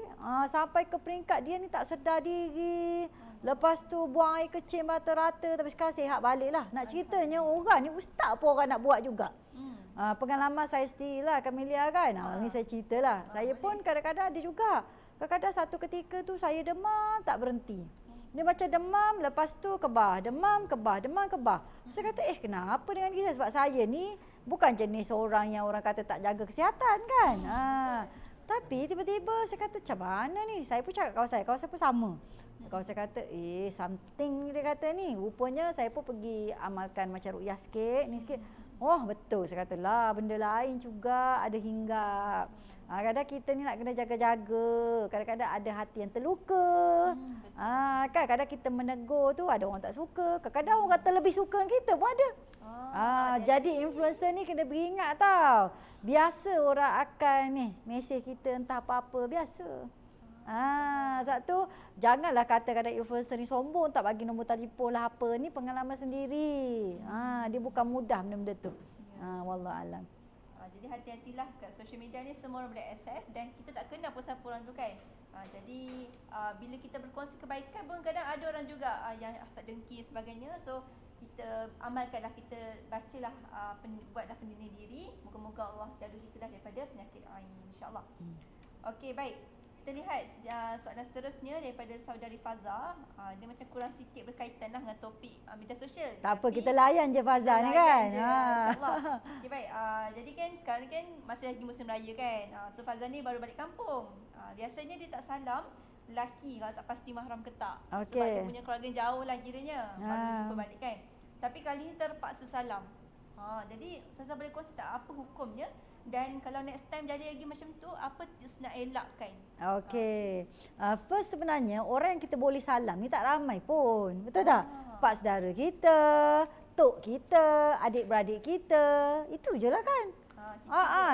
sampai ke peringkat dia ni tak sedar diri. Lepas tu buang air kecil rata-rata tapi sekarang sihat baliklah. Nak ceritanya orang ni ustaz pun orang nak buat juga. Pengalaman saya sendirilah Kamelia kan. Ni saya ceritalah. Saya pun kadang-kadang ada juga. Kadang-kadang satu ketika tu saya demam tak berhenti. Dia macam demam, lepas tu kebah, demam, kebah, demam, kebah. Saya kata, kenapa dengan kita? Sebab saya ni bukan jenis orang yang orang kata tak jaga kesihatan kan. Tapi tiba-tiba saya kata, macam mana ni? Saya pun cakap kawan saya pun sama. Kawan saya kata, something dia kata ni. Rupanya saya pun pergi amalkan macam ruqyah sikit, ni sikit. Oh betul, saya kata lah benda lain juga ada hinggap. Kadang kita ni nak kena jaga-jaga. Kadang-kadang ada hati yang terluka. Kan kadang kita menegur tu ada orang tak suka. Kadang-kadang orang kata lebih suka kita pun ada. Jadi influencer ni kena beringat tau. Biasa orang akan mesej kita entah apa-apa, biasa. Sebab tu janganlah kata kadang influencer ni sombong tak bagi nombor telefon lah apa. Ni pengalaman sendiri. Dia bukan mudah benda-benda tu. Wallahualam. Jadi hati-hatilah kat social media ni semua orang boleh akses dan kita tak kenal pun siapa orang tu kan. Jadi bila kita berkongsi kebaikan pun kadang ada orang juga yang hasad dengki sebagainya. So kita amalkanlah, kita bacalah, buatlah pendinding diri. Moga-moga Allah jaga kita daripada penyakit ain, insya-Allah. Okey, baik. Kita lihat soalan seterusnya daripada saudari Faza. Dia macam kurang sikit berkaitan lah dengan topik media sosial. Tak apa, kita layan je Faza ni kan. InsyaAllah. Okay, baik. Jadi kan sekarang kan masih lagi musim raya kan. So Faza ni baru balik kampung. Biasanya dia tak salam lelaki kalau tak pasti mahram ke tak. Sebab dia punya keluarga jauh lah kiranya. Baru jumpa balik kan. Tapi kali ni terpaksa salam. Jadi Ustazah boleh kongsi tak apa hukumnya? Dan kalau next time jadi lagi macam tu, apa tips nak elakkan? Okey. First sebenarnya orang yang kita boleh salam ni tak ramai pun. Betul tak? Pak saudara kita, tok kita, adik-beradik kita. Itu je lah kan.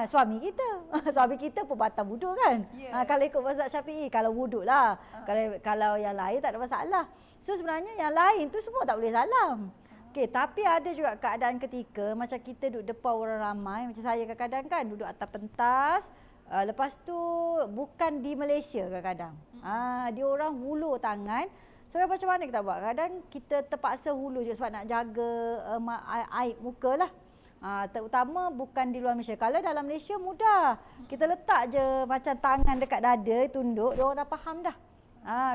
Suami kita. Suami kita pun batal wuduk kan. Kalau ikut mazhab Syafi'i, kalau wuduk lah. Kalau yang lain tak ada masalah. So sebenarnya yang lain tu semua tak boleh salam. Okey, tapi ada juga keadaan ketika macam kita duduk depan orang ramai, macam saya kadang-kadang kan duduk atas pentas, lepas tu bukan di Malaysia kadang-kadang. Dia orang hulur tangan. So macam mana kita buat? Kadang kita terpaksa hulur je sebab nak jaga aib muka lah. Terutama bukan di luar Malaysia. Kalau dalam Malaysia mudah. Kita letak je macam tangan dekat dada, tunduk, dia orang dah faham dah.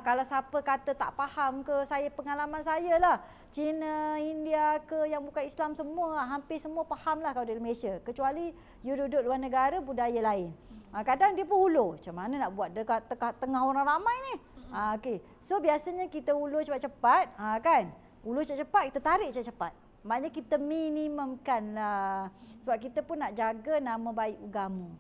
Kalau siapa kata tak faham ke, pengalaman saya lah, Cina, India ke yang bukan Islam semua, hampir semua faham lah kalau di Malaysia. Kecuali you duduk luar negara, budaya lain. Kadang dia pun hulur. Macam mana nak buat dekat tengah orang ramai ni? Okay. So biasanya kita hulur cepat-cepat, kan? Hulur cepat-cepat, kita tarik cepat-cepat. Maknanya kita minimumkan lah. Sebab kita pun nak jaga nama baik agama.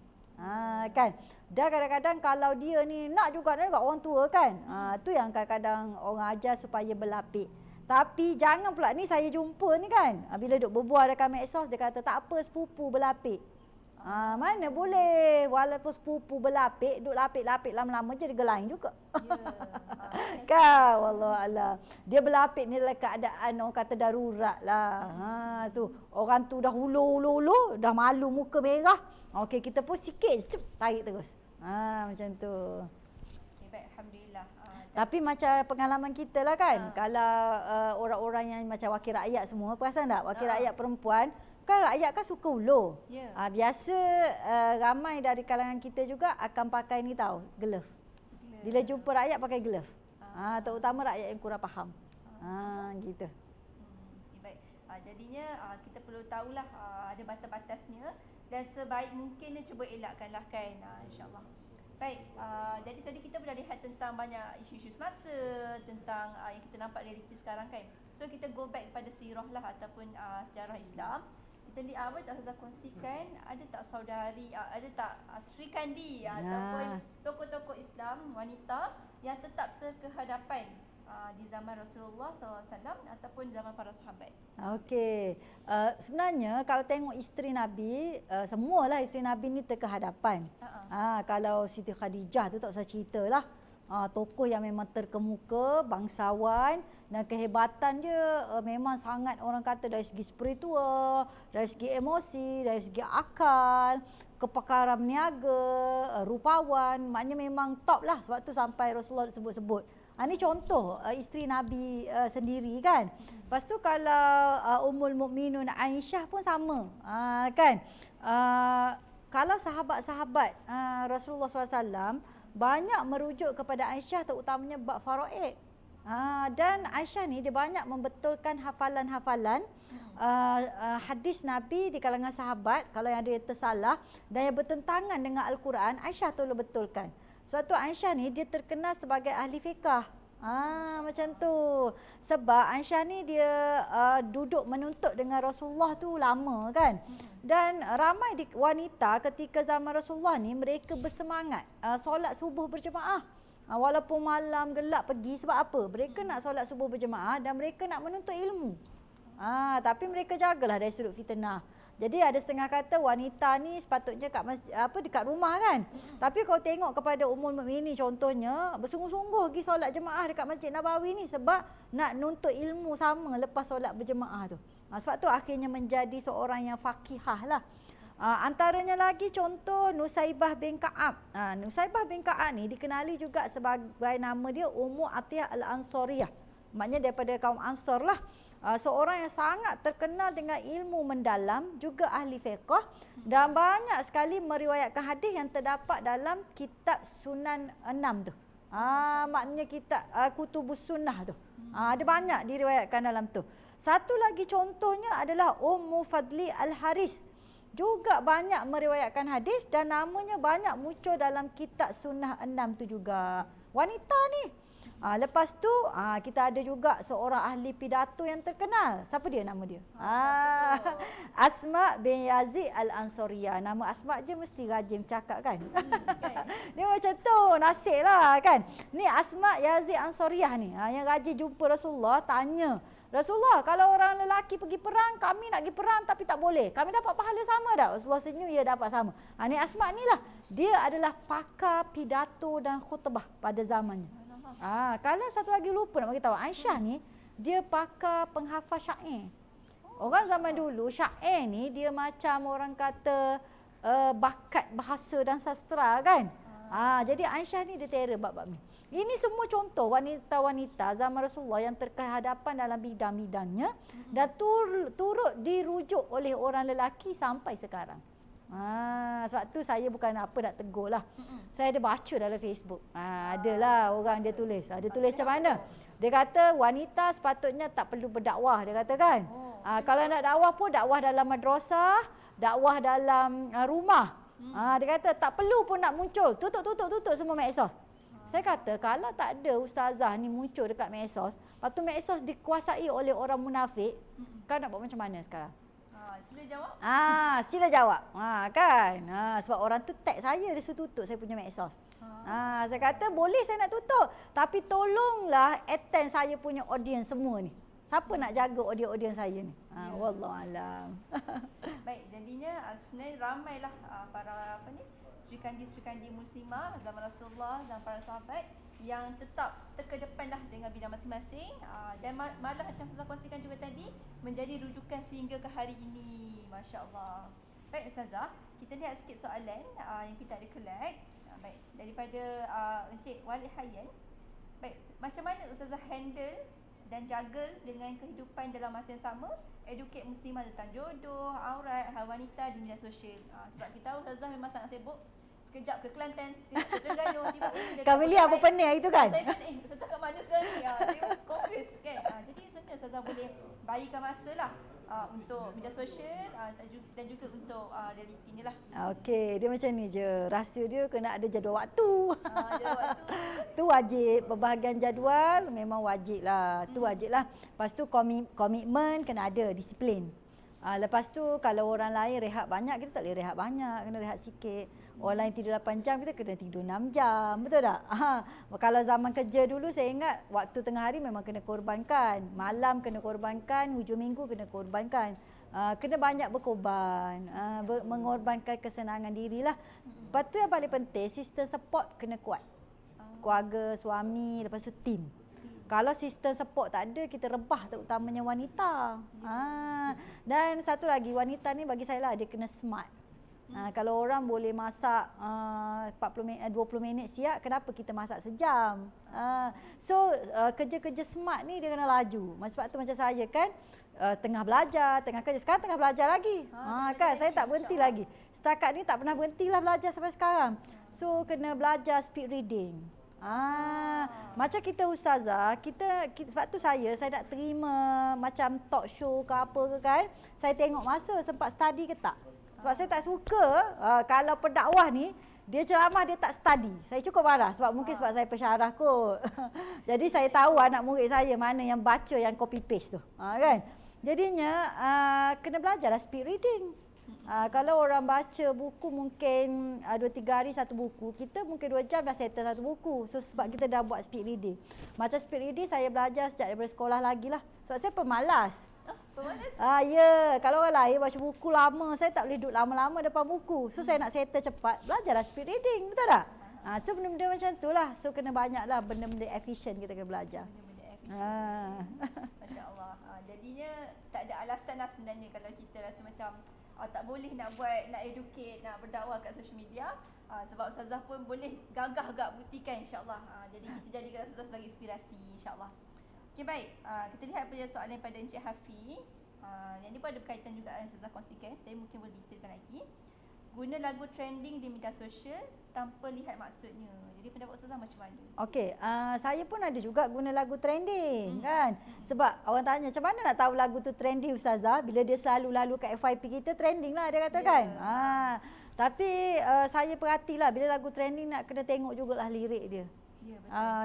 Kan. Dan kadang-kadang kalau dia ni nak juga orang tua kan. Tu yang kadang-kadang orang ajar supaya berlapik. Tapi jangan pula ni saya jumpa ni kan. Bila duk berbual dekat medsos dia kata tak apa sepupu berlapik. Mana boleh walaupun sepupu berlapik, duk lapik-lapik lama-lama jadi gelain juga. Kan wallahualam. Dia berlapik ni dalam keadaan orang kata darurat lah. Tu orang tu dah ulu, dah malu muka merah. Okey kita pun sikit tarik terus. Macam tu. Okay, baik, alhamdulillah. Tapi macam pengalaman kita lah kan. Kalau orang-orang yang macam wakil rakyat semua, perasan tak? Wakil rakyat perempuan kan rakyat kan suka ulur. Biasa ramai dari kalangan kita juga akan pakai ni tahu, glove. Bila jumpa rakyat pakai glove. Terutama rakyat yang kurang faham. Gitu. Okay, baik. Jadinya kita perlu tahulah ada batas-batasnya dan sebaik mungkin cuba elakkanlah kan, insya-Allah. Baik, jadi tadi kita dah lihat tentang banyak isu-isu semasa, tentang yang kita nampak realiti sekarang kan. So kita go back kepada sirah lah ataupun sejarah Islam. Kita lihat apa tak Ustazah kongsikan, ada tak saudari, ada tak Sri Kandi ataupun tokoh-tokoh Islam wanita yang tetap terkehadapan di zaman Rasulullah SAW ataupun zaman para sahabat? Okey, sebenarnya kalau tengok isteri Nabi, semualah isteri Nabi ni terkehadapan. Kalau Siti Khadijah tu tak usah cerita lah. Tokoh yang memang terkemuka, bangsawan dan kehebatan dia memang sangat orang kata dari segi spiritual, dari segi emosi, dari segi akal, kepakaran berniaga, rupawan, maknanya memang top lah sebab tu sampai Rasulullah sebut-sebut. Ini contoh isteri Nabi sendiri kan. Lepas tu kalau Ummul Mukminun Aisyah pun sama kan. Kalau sahabat-sahabat Rasulullah SAW banyak merujuk kepada Aisyah terutamanya bab faraid. Dan Aisyah ni dia banyak membetulkan hafalan-hafalan hadis Nabi di kalangan sahabat kalau yang ada yang tersalah dan yang bertentangan dengan Al-Quran, Aisyah tolong betulkan. Suatu Aisyah ni dia terkenal sebagai ahli fiqah. Macam tu. Sebab Aisyah ni dia duduk menuntut dengan Rasulullah tu lama kan. Dan ramai wanita ketika zaman Rasulullah ni mereka bersemangat solat subuh berjemaah. Walaupun malam gelap pergi sebab apa? Mereka nak solat subuh berjemaah dan mereka nak menuntut ilmu. Tapi mereka jagalah dari sudut fitnah. Jadi ada setengah kata wanita ni sepatutnya dekat rumah kan. Tapi kalau tengok kepada Ummul Mukminin contohnya bersungguh-sungguh pergi solat jemaah dekat Masjid Nabawi ni sebab nak nuntut ilmu sama lepas solat berjemaah tu. Sebab tu akhirnya menjadi seorang yang faqihah lah. Antaranya lagi contoh Nusaibah bin Ka'ab. Nusaibah bin Ka'ab ni dikenali juga sebagai nama dia Ummu Atiyah Al-Ansariyah. Maknanya daripada kaum Ansar lah. Seorang yang sangat terkenal dengan ilmu mendalam, juga ahli fiqh dan banyak sekali meriwayatkan hadis yang terdapat dalam kitab Sunan 6 tu. Maknanya kitab Kutubus Sunnah tu. Ada banyak diriwayatkan dalam tu. Satu lagi contohnya adalah Ummu Fadli Al-Haris. Juga banyak meriwayatkan hadis dan namanya banyak muncul dalam kitab Sunnah 6 tu juga. Wanita ni. Lepas tu kita ada juga seorang ahli pidato yang terkenal. Siapa dia nama dia? Asma bin Yazid Al-Ansariyah. Nama Asma je mesti rajin cakap kan. Dia macam tu, nasib lah kan. Ni Asma Yazid Ansariyah ni yang rajin jumpa Rasulullah tanya. Rasulullah, kalau orang lelaki pergi perang, kami nak pergi perang tapi tak boleh. Kami dapat pahala sama tak? Rasulullah senyum, ya dapat sama. Ni Asma ni lah. Dia adalah pakar pidato dan khutbah pada zamannya. Kalau satu lagi lupa nak bagi tahu, Aisyah ni dia pakar penghafal syair. Orang zaman dulu syair ni dia macam orang kata bakat bahasa dan sastra kan. Jadi Aisyah ni dia terror bab-bab ni. Ini semua contoh wanita-wanita zaman Rasulullah yang terkehadapan dalam bidang-bidangnya dan turut dirujuk oleh orang lelaki sampai sekarang. Sebab tu saya bukan apa nak tegur lah. Saya ada baca dalam Facebook. Adalah orang dia tulis. Dia tulis macam mana? Dia kata wanita sepatutnya tak perlu berdakwah. Dia kata kan. Kalau nak dakwah pun dakwah dalam madrasah, dakwah dalam rumah. Dia kata tak perlu pun nak muncul. Tutup semua medsos. Saya kata kalau tak ada ustazah ni muncul dekat medsos, lepas tu medsos dikuasai oleh orang munafik, kau nak buat macam mana sekarang? Sila jawab. Sila jawab. Kan? Sebab orang tu tag saya, dia suruh tutup saya punya medsos. Saya kata boleh saya nak tutup, tapi tolonglah attend saya punya audience semua ni. Siapa nak jaga audiens saya ni? Wallahualam. Baik, jadinya sebenarnya ramailah para Sri Kandi muslimah zaman Rasulullah dan para sahabat yang tetap terkedepanlah dengan bidang masing-masing, dan malah macam Ustazah kongsikan juga tadi menjadi rujukan sehingga ke hari ini. Masya-Allah. Baik Ustazah, kita lihat sikit soalan yang kita ada collect. Baik, daripada Encik Walid Hayyan. Baik, macam mana Ustazah handle dan juggle dengan kehidupan dalam masa yang sama, educate muslimah tentang jodoh, aurat, hak wanita di media sosial. Sebab kita tahu Ustazah memang sangat sibuk. Sekejap ke Kelantan, sekejap ke Terengganu, tiba-tiba Kau beli apa pening itu kan? Saya kata, Ustazah kat mana sekarang ni? Saya confused kan. Jadi sebenarnya Ustazah boleh bayikan masa lah untuk media sosial dan juga untuk realiti ni lah. Okey, dia macam ni je. Rahsia dia kena ada jadual waktu. Jadual waktu. Tu wajib. Pembahagian jadual memang wajib lah. Tu wajib lah. Lepas tu komitmen kena ada, disiplin. Lepas tu kalau orang lain rehat banyak, kita tak boleh rehat banyak. Kena rehat sikit. Orang lain tidur 8 jam, kita kena tidur 6 jam. Betul tak? Kalau zaman kerja dulu saya ingat waktu tengah hari memang kena korbankan. Malam kena korbankan, hujung minggu kena korbankan. Kena banyak berkorban. Mengorbankan kesenangan dirilah. Lepas tu yang paling penting, sistem support kena kuat. Keluarga, suami, lepas tu tim. Kalau sistem support tak ada, kita rebah terutamanya wanita. Dan satu lagi, wanita ni bagi saya lah, dia kena smart. Kalau orang boleh masak 20 minit siap, kenapa kita masak sejam? Kerja-kerja smart ni dia kena laju. Sebab tu macam saya kan, tengah belajar, tengah kerja. Sekarang tengah belajar lagi. Kan saya tak berhenti lagi. Setakat ni tak pernah berhentilah belajar sampai sekarang. So kena belajar speed reading. Macam kita ustazah, kita sebab tu saya nak terima macam talk show ke apa ke kan, saya tengok masa sempat study ke tak. Sebab saya tak suka kalau pendakwah ni dia ceramah dia tak study. Saya cukup marah sebab mungkin sebab saya pensyarah kot. Jadi saya tahu anak murid saya mana yang baca, yang copy paste tu. Kan? Jadinya kena belajarlah speed reading. Kalau orang baca buku mungkin 2-3 hari satu buku, kita mungkin 2 jam dah settle satu buku. So sebab kita dah buat speed reading. Macam speed reading saya belajar sejak daripada sekolah lagi lah. Sebab saya pemalas. Pemalas? Ya, kalau orang lain baca buku lama, saya tak boleh duduk lama-lama depan buku. So saya nak settle cepat, belajarlah speed reading, betul tak? So benda-benda macam tu lah. So kena banyaklah benda-benda efisien kita kena belajar. Masya Allah. Jadinya tak ada alasan lah sebenarnya kalau kita rasa macam tak boleh nak buat, nak educate, nak berdakwah kat social media. Sebab Ustazah pun boleh gagah agak buktikan insyaAllah. Jadi kita jadikan Ustazah sebagai inspirasi insyaAllah. Okey baik, kita lihat pada soalan pada Encik Hafi. Yang ni pun ada berkaitan juga yang Ustazah kongsikan, tapi mungkin boleh detailkan lagi. Guna lagu trending di media sosial tanpa lihat maksudnya. Jadi pendapat Ustazah macam mana? Okey, saya pun ada juga guna lagu trending kan. Sebab orang tanya macam mana nak tahu lagu tu trending Ustazah, bila dia selalu lalu kat FYP kita trending lah dia kata kan. Tapi saya perhatilah bila lagu trending nak kena tengok jugalah lirik dia.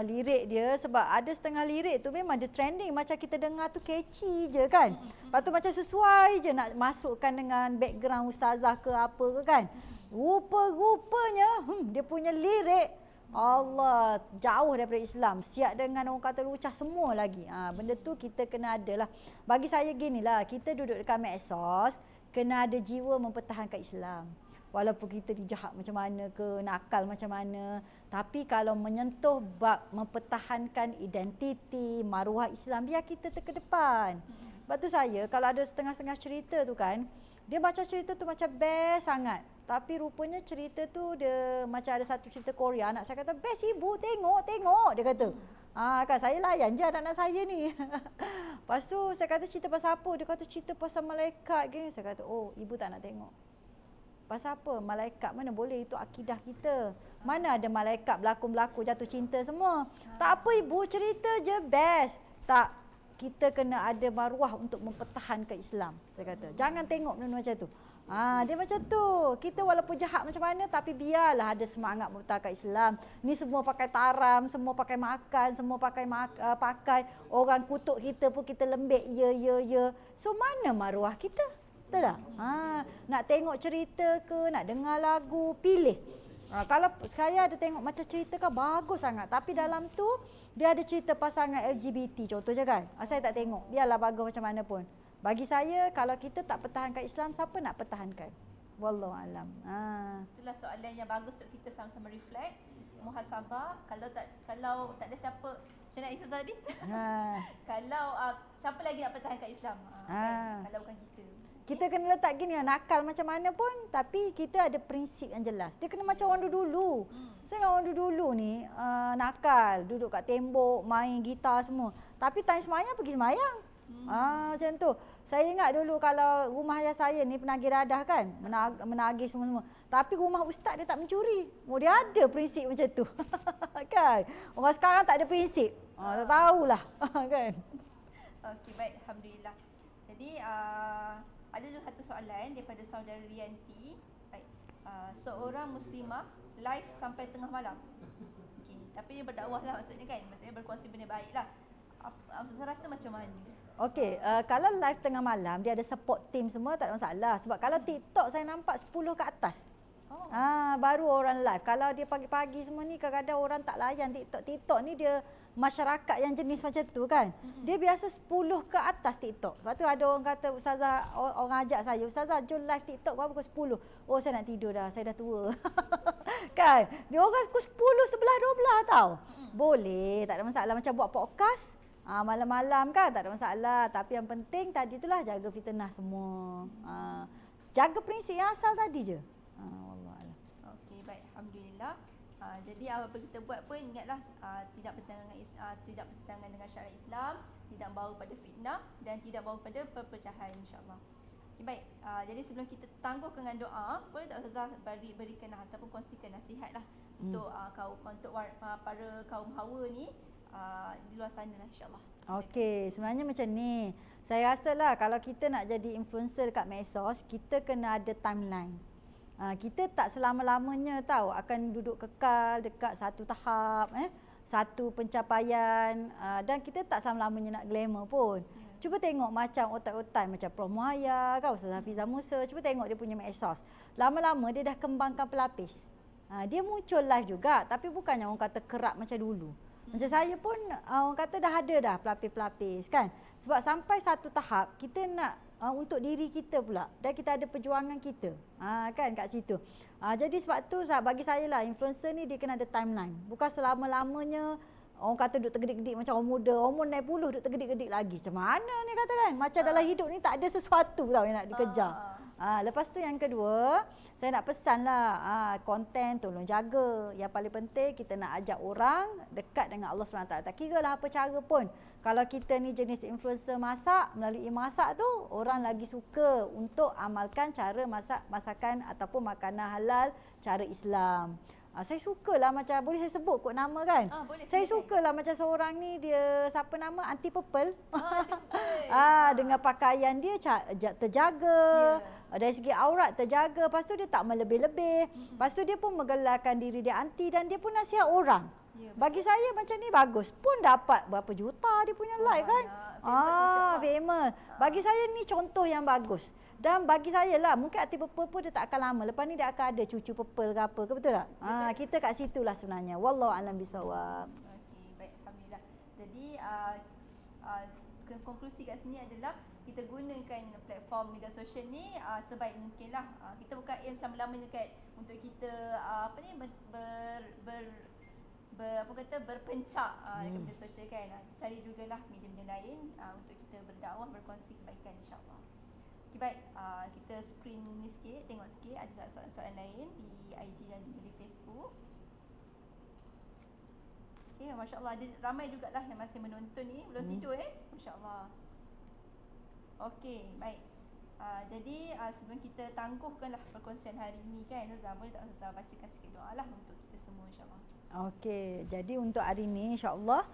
Lirik dia, sebab ada setengah lirik tu memang dia trending, macam kita dengar tu catchy je kan. Lepas tu macam sesuai je nak masukkan dengan background ustazah ke apa ke kan. Rupa-rupanya dia punya lirik Allah jauh daripada Islam, siap dengan orang kata lucah semua lagi. Benda tu kita kena ada lah. Bagi saya ginilah, kita duduk dekat medsos kena ada jiwa mempertahankan Islam. Walaupun kita dijahat macam mana ke, nakal macam mana, tapi kalau menyentuh bab mempertahankan identiti, maruah Islam, biar kita terkedepan. Sebab tu saya, kalau ada setengah-setengah cerita tu kan, dia baca cerita tu macam best sangat. Tapi rupanya cerita tu dia macam ada satu cerita Korea, anak saya kata, best ibu, tengok, dia kata. Kan saya layan je anak-anak saya ni. Lepas tu saya kata cerita pasal apa? Dia kata cerita pasal malaikat gini. Saya kata, oh ibu tak nak tengok. Pasal apa? Malaikat mana boleh, itu akidah kita. Mana ada malaikat berlakon-berlakon jatuh cinta semua. Tak apa ibu, cerita je best. Tak, kita kena ada maruah untuk mempertahankan Islam. Saya kata, jangan tengok benda macam tu. Dia macam tu. Kita walaupun jahat macam mana, tapi biarlah ada semangat mempertahankan Islam. Ni semua pakai taram, semua pakai makan, semua pakai pakai. Orang kutuk kita pun kita lembek, ya. So mana maruah kita? Betul tak? Nak tengok cerita ke, nak dengar lagu, pilih. Kalau saya ada tengok macam cerita kan bagus sangat. Tapi dalam tu dia ada cerita pasangan LGBT contohnya kan. Saya tak tengok. Biarlah bagus macam mana pun. Bagi saya kalau kita tak pertahankan Islam, siapa nak pertahankan? Wallahu alam. Itulah soalan yang bagus untuk kita sama-sama reflect, muhasabah. Kalau tak ada siapa, macam nak Isa tadi. Kalau siapa lagi nak pertahankan Islam? Kan? Kalau bukan kita. Kita kena letak gini, nakal macam mana pun tapi kita ada prinsip yang jelas. Dia kena macam orang dulu. Saya dengan orang dulu ni nakal, duduk kat tembok, main gitar semua. Tapi time semayang pergi semayang. Macam tu. Saya ingat dulu kalau rumah ayah saya ni penagih dadah kan, menagih semua-semua. Tapi rumah ustaz dia tak mencuri. Dia ada prinsip macam tu. Kan? Orang sekarang tak ada prinsip. Tak tahulah. Kan? Okey, baik. Alhamdulillah. Jadi ada juga satu soalan daripada saudara Rianti. Baik. Seorang muslimah live sampai tengah malam. Okey, tapi dia berdakwah lah maksudnya kan. Maksudnya berkongsi benda baik lah. Saya rasa macam mana? Okey, kalau live tengah malam dia ada support team semua tak ada masalah. Sebab kalau TikTok saya nampak 10 ke atas. Baru orang live. Kalau dia pagi-pagi semua ni kadang-kadang orang tak layan TikTok. TikTok ni dia masyarakat yang jenis macam tu kan. Dia biasa 10 ke atas TikTok. Lepas tu ada orang kata ustazah, orang ajak saya, ustazah jom live TikTok berapa pukul 10. Oh saya nak tidur dah, saya dah tua. Kan? Dia orang pukul 10, 11, 12 tau. Boleh, tak ada masalah macam buat podcast. Malam-malam kan tak ada masalah. Tapi yang penting tadi itulah jaga fitnah semua. Jaga prinsip yang asal tadi je. Wallahualam. Okey, baik. Alhamdulillah. Jadi apa kita buat pun ingatlah tidak bertentangan dengan syariat Islam, tidak bawa pada fitnah dan tidak bawa pada perpecahan insya-Allah. Okay, baik. Jadi sebelum kita tangguhkan dengan doa, boleh tak Ustazah berikan ataupun kongsikan nasihatlah untuk para kaum hawa ni di luar sana lah insya-Allah. Okey, sebenarnya macam ni. Saya rasalah kalau kita nak jadi influencer dekat medsos, kita kena ada timeline. Kita tak selama-lamanya tahu akan duduk kekal dekat satu tahap, satu pencapaian dan kita tak selama-lamanya nak glamour pun. Cuba tengok macam otak-otak macam Prof Muhaya, kan Ustaz Hafizah Musa, cuba tengok dia punya medsos. Lama-lama dia dah kembangkan pelapis. Dia muncul live juga tapi bukannya orang kata kerap macam dulu. Macam saya pun orang kata dah ada dah pelapis-pelapis kan. Sebab sampai satu tahap kita nak untuk diri kita pula dan kita ada perjuangan kita. Kan kat situ. Jadi sebab tu bagi saya lah influencer ni dia kena ada timeline. Bukan selama-lamanya orang kata duduk tergedik-gedik macam orang muda, umur naik puluh duduk tergedik-gedik lagi. Macam mana ni kata kan? Macam dalam hidup ni tak ada sesuatu tau yang nak dikejar. Lepas tu yang kedua, saya nak pesan lah konten tolong jaga. Yang paling penting kita nak ajak orang dekat dengan Allah SWT. Tak kira lah apa cara pun. Kalau kita ni jenis influencer masak, melalui masak tu orang lagi suka untuk amalkan cara masakan ataupun makanan halal cara Islam. Saya sukalah macam, boleh saya sebut kot nama kan? Saya sukalah macam seorang ni dia siapa nama Anti Purple. Dengan pakaian dia terjaga, dari segi aurat terjaga, lepas tu dia tak melebih-lebih. Lepas tu dia pun menggelarkan diri dia anti dan dia pun nasihat orang. Bagi saya macam ni bagus. Pun dapat berapa juta dia punya like kan? Famous. Bagi saya ni contoh yang bagus. Dan bagi saya lah, mungkin Anti Purple pun dia tak akan lama. Lepas ni dia akan ada cucu purple ke apa ke, betul tak? Kita kat situ lah sebenarnya. Wallahu a'lam bishawab. Okey, baik. Alhamdulillah. Jadi konklusi kat sini adalah kita gunakan platform media sosial ni sebaik mungkin lah. Kita bukan aim selama-lamanya kat untuk kita berpencak dekat media sosial kan. Cari jugalah media-media lain untuk kita berdakwah, berkongsi kebaikan insya-Allah. Okay, baik, kita screen ni sikit, tengok sikit ada tak soalan-soalan lain di IG dan di Facebook. Okay, Masya Allah, ada ramai jugalah yang masih menonton ni, belum tidur Masya Allah. Okay, baik. Jadi sebelum kita tangguhkanlah perkongsian hari ini kan, Ustazah, boleh tak Ustazah bacakan sikit doa lah untuk kita semua insya-Allah. Okey, jadi untuk hari ini insya-Allah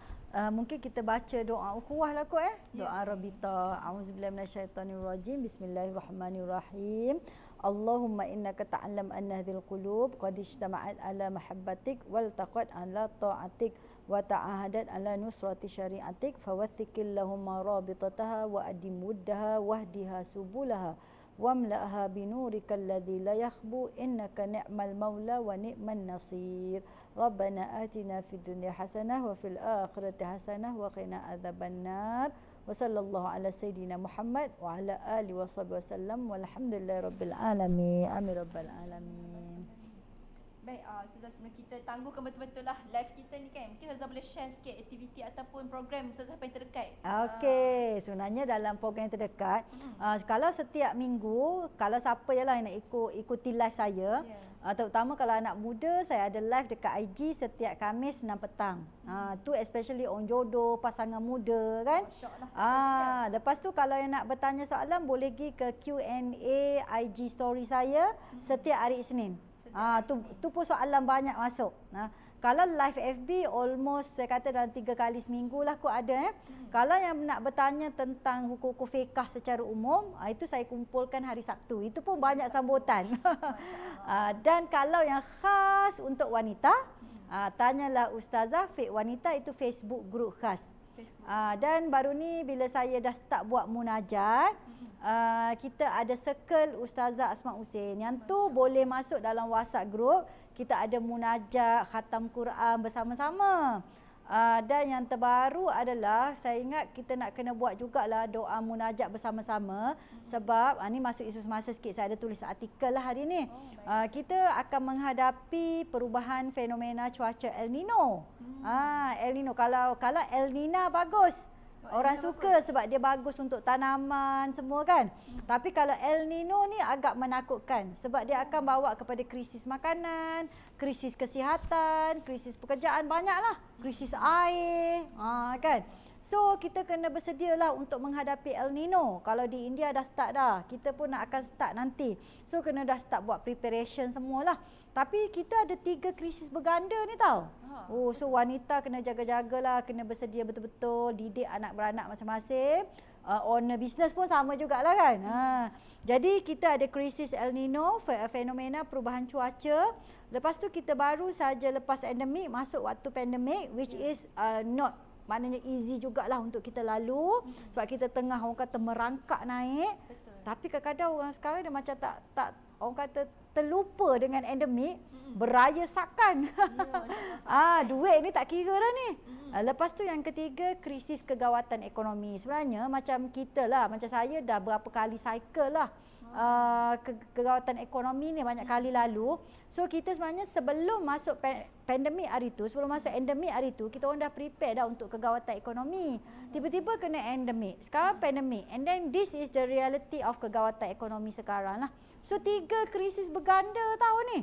mungkin kita baca doa ukhuwah lah kot Doa Rabita. Auzubillahi minasyaitonirrajim. Bismillahirrahmanirrahim. Allahumma innaka ta'lam anna hadhil qulub qad ijtama'at ala mahabbatik wal taqat ala ta'atik wa ta'ahadat ala nusrati syari'atik fawaththikil lahumma rabitataha wa adim wuddaha wahdiha subulaha wamla'ha binurikal ladzi la yakhbu innaka ni'mal maula wa ni'man nasir. Rabbana atina fid dunya hasanah wa fil akhirati hasanah wa qina adzabannar. Wa sallallahu ala sayidina Muhammad wa ala alihi wa sahbihi wasallam walhamdulillahi rabbil alamin. Amin rabbal alamin. Baik, Ustazah, sebelum kita tangguhkan betul-betul lah live kita ni kan, mungkin Ustazah boleh share sikit aktiviti ataupun program Ustazah apa yang terdekat. Okey, sebenarnya dalam program yang terdekat, kalau setiap minggu, kalau siapa yang nak ikuti live saya, terutama kalau anak muda, saya ada live dekat IG setiap Khamis 6 petang. Tu especially on jodoh, pasangan muda kan. Lepas tu kalau yang nak bertanya soalan boleh pergi ke Q&A IG story saya setiap hari Isnin. Tu pun soalan banyak masuk. Kalau live FB almost saya kata dalam 3 kali seminggu lah kot ada. Kalau yang nak bertanya tentang hukum-hukum fiqah secara umum, itu saya kumpulkan hari Sabtu. Itu pun banyak sambutan. Dan kalau yang khas untuk wanita, tanyalah Ustazah Fiqh Wanita, itu Facebook group khas. Dan baru ni bila saya dah start buat munajat, kita ada circle Ustazah Asma Hussein. Yang tu boleh masuk dalam WhatsApp group. Kita ada munajat, khatam Quran bersama-sama. Dan yang terbaru adalah saya ingat kita nak kena buat jugalah doa munajat bersama-sama. Sebab ni masuk isu semasa sikit, saya ada tulis artikel lah hari ni. Kita akan menghadapi perubahan fenomena cuaca El Nino. El Nino, kalau El Nina bagus, orang suka sebab dia bagus untuk tanaman semua kan. Tapi kalau El Nino ni agak menakutkan sebab dia akan bawa kepada krisis makanan, krisis kesihatan, krisis pekerjaan, banyaklah, krisis air, kan. So kita kena bersedialah untuk menghadapi El Nino. Kalau di India dah start dah, kita pun akan start nanti. So kena dah start buat preparation semualah. Tapi kita ada 3 krisis berganda ni tau. So wanita kena jaga-jagalah, kena bersedia betul-betul, didik anak beranak masing-masing. Owner business pun sama jugalah kan. Jadi kita ada krisis El Nino, fenomena perubahan cuaca. Lepas tu kita baru saja lepas endemik masuk waktu pandemik, which is not maknanya easy jugalah untuk kita lalu sebab kita tengah orang kata merangkak naik. Betul. Tapi kadang-kadang orang sekarang dia macam tak orang kata terlupa dengan endemik, beraya sakan. Duit ni tak kira dah ni. Lepas tu yang ketiga, krisis kegawatan ekonomi. Sebenarnya macam kita lah, macam saya dah berapa kali cycle lah. Kegawatan ekonomi ni banyak kali lalu. So kita sebenarnya sebelum masuk pandemik hari tu, sebelum masuk endemik hari tu, kita orang dah prepare dah untuk kegawatan ekonomi. Tiba-tiba kena endemik, sekarang pandemik, and then this is the reality of kegawatan ekonomi sekarang lah. So 3 krisis berganda tahu ni.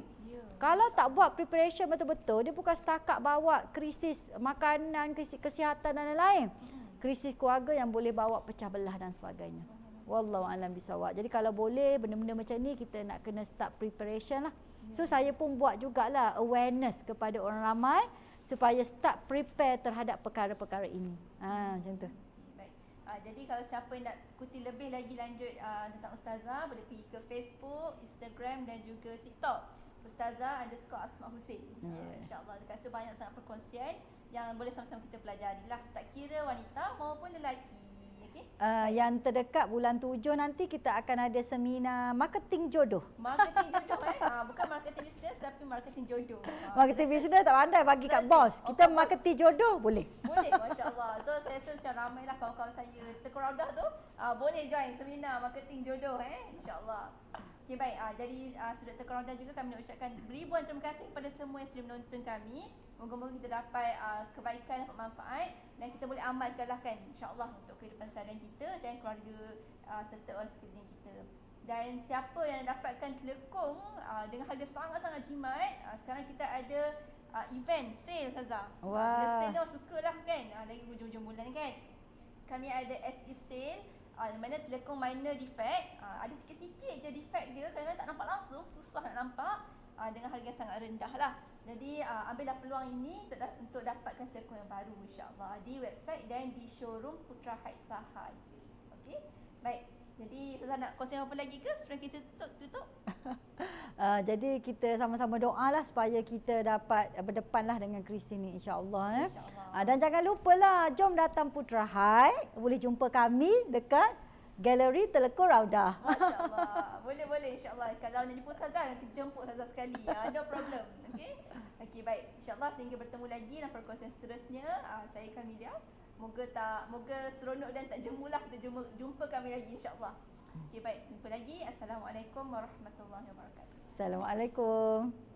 Kalau tak buat preparation betul-betul, dia bukan setakat bawa krisis makanan, krisis kesihatan dan lain-lain. Krisis keluarga yang boleh bawa pecah belah dan sebagainya. Wallahu a'lam bisawab. Jadi kalau boleh benda-benda macam ni kita nak kena start preparation lah. So saya pun buat jugalah awareness kepada orang ramai supaya start prepare terhadap perkara-perkara ini. Macam tu. Baik. Jadi kalau siapa yang nak ikuti lebih lagi lanjut tentang Ustazah, boleh pergi ke Facebook, Instagram dan juga TikTok. Ustazah_Asma Hussein. InsyaAllah dekat situ banyak sangat perkongsian yang boleh sama-sama kita pelajari lah. Tak kira wanita maupun lelaki. Yang terdekat bulan 7 nanti kita akan ada seminar marketing jodoh. Marketing jodoh bukan marketing business tapi marketing jodoh. Marketing business tak pandai bagi kat bos. Kita marketing jodoh boleh. Boleh, masya-Allah. So saya rasa macam ramailah kawan-kawan saya terkerodah tu boleh join seminar marketing jodoh insya-Allah. Okey baik, jadi Sudut Terkerodah juga kami nak ucapkan ribuan terima kasih kepada semua yang sudah menonton kami. Moga-moga kita dapat kebaikan, dapat manfaat dan kita boleh amalkanlah kan insya-Allah untuk kehidupan seharian kita dan keluarga serta orang sekeliling kita. Dan siapa yang dapatkan telekong dengan harga sangat-sangat jimat, sekarang kita ada event sale Ustazah. Sale ni orang sukalah kan, lagi hujung-hujung bulan ni kan. Kami ada SE sale mana telekong minor defect, ada sikit-sikit je defect dia, kadang-kadang tak nampak langsung, susah nak nampak, dengan harga yang sangat rendah lah. Jadi ambillah peluang ini untuk dapatkan telekong yang baru insya-Allah di website dan di showroom Putra Heights sahaja. Okey. Baik. Jadi Ustazah nak kongsi apa lagi ke sebelum kita tutup? Jadi kita sama-sama doalah supaya kita dapat berdepanlah dengan krisis ini insya-Allah. Dan jangan lupalah jom datang Putra Heights, boleh jumpa kami dekat Galeri Telekor Raudah. Masya-Allah. Boleh insya-Allah. Kalau nak jemput Ustazah, kita jemput Ustazah sekali. No problem. Okey. Okey, baik. Insya-Allah sehingga bertemu lagi dalam perkongsian seterusnya. Saya Kamilia. Moga seronok dan tak jemulah kita jumpa kami lagi insya-Allah. Okey, baik. Jumpa lagi. Assalamualaikum warahmatullahi wabarakatuh. Assalamualaikum.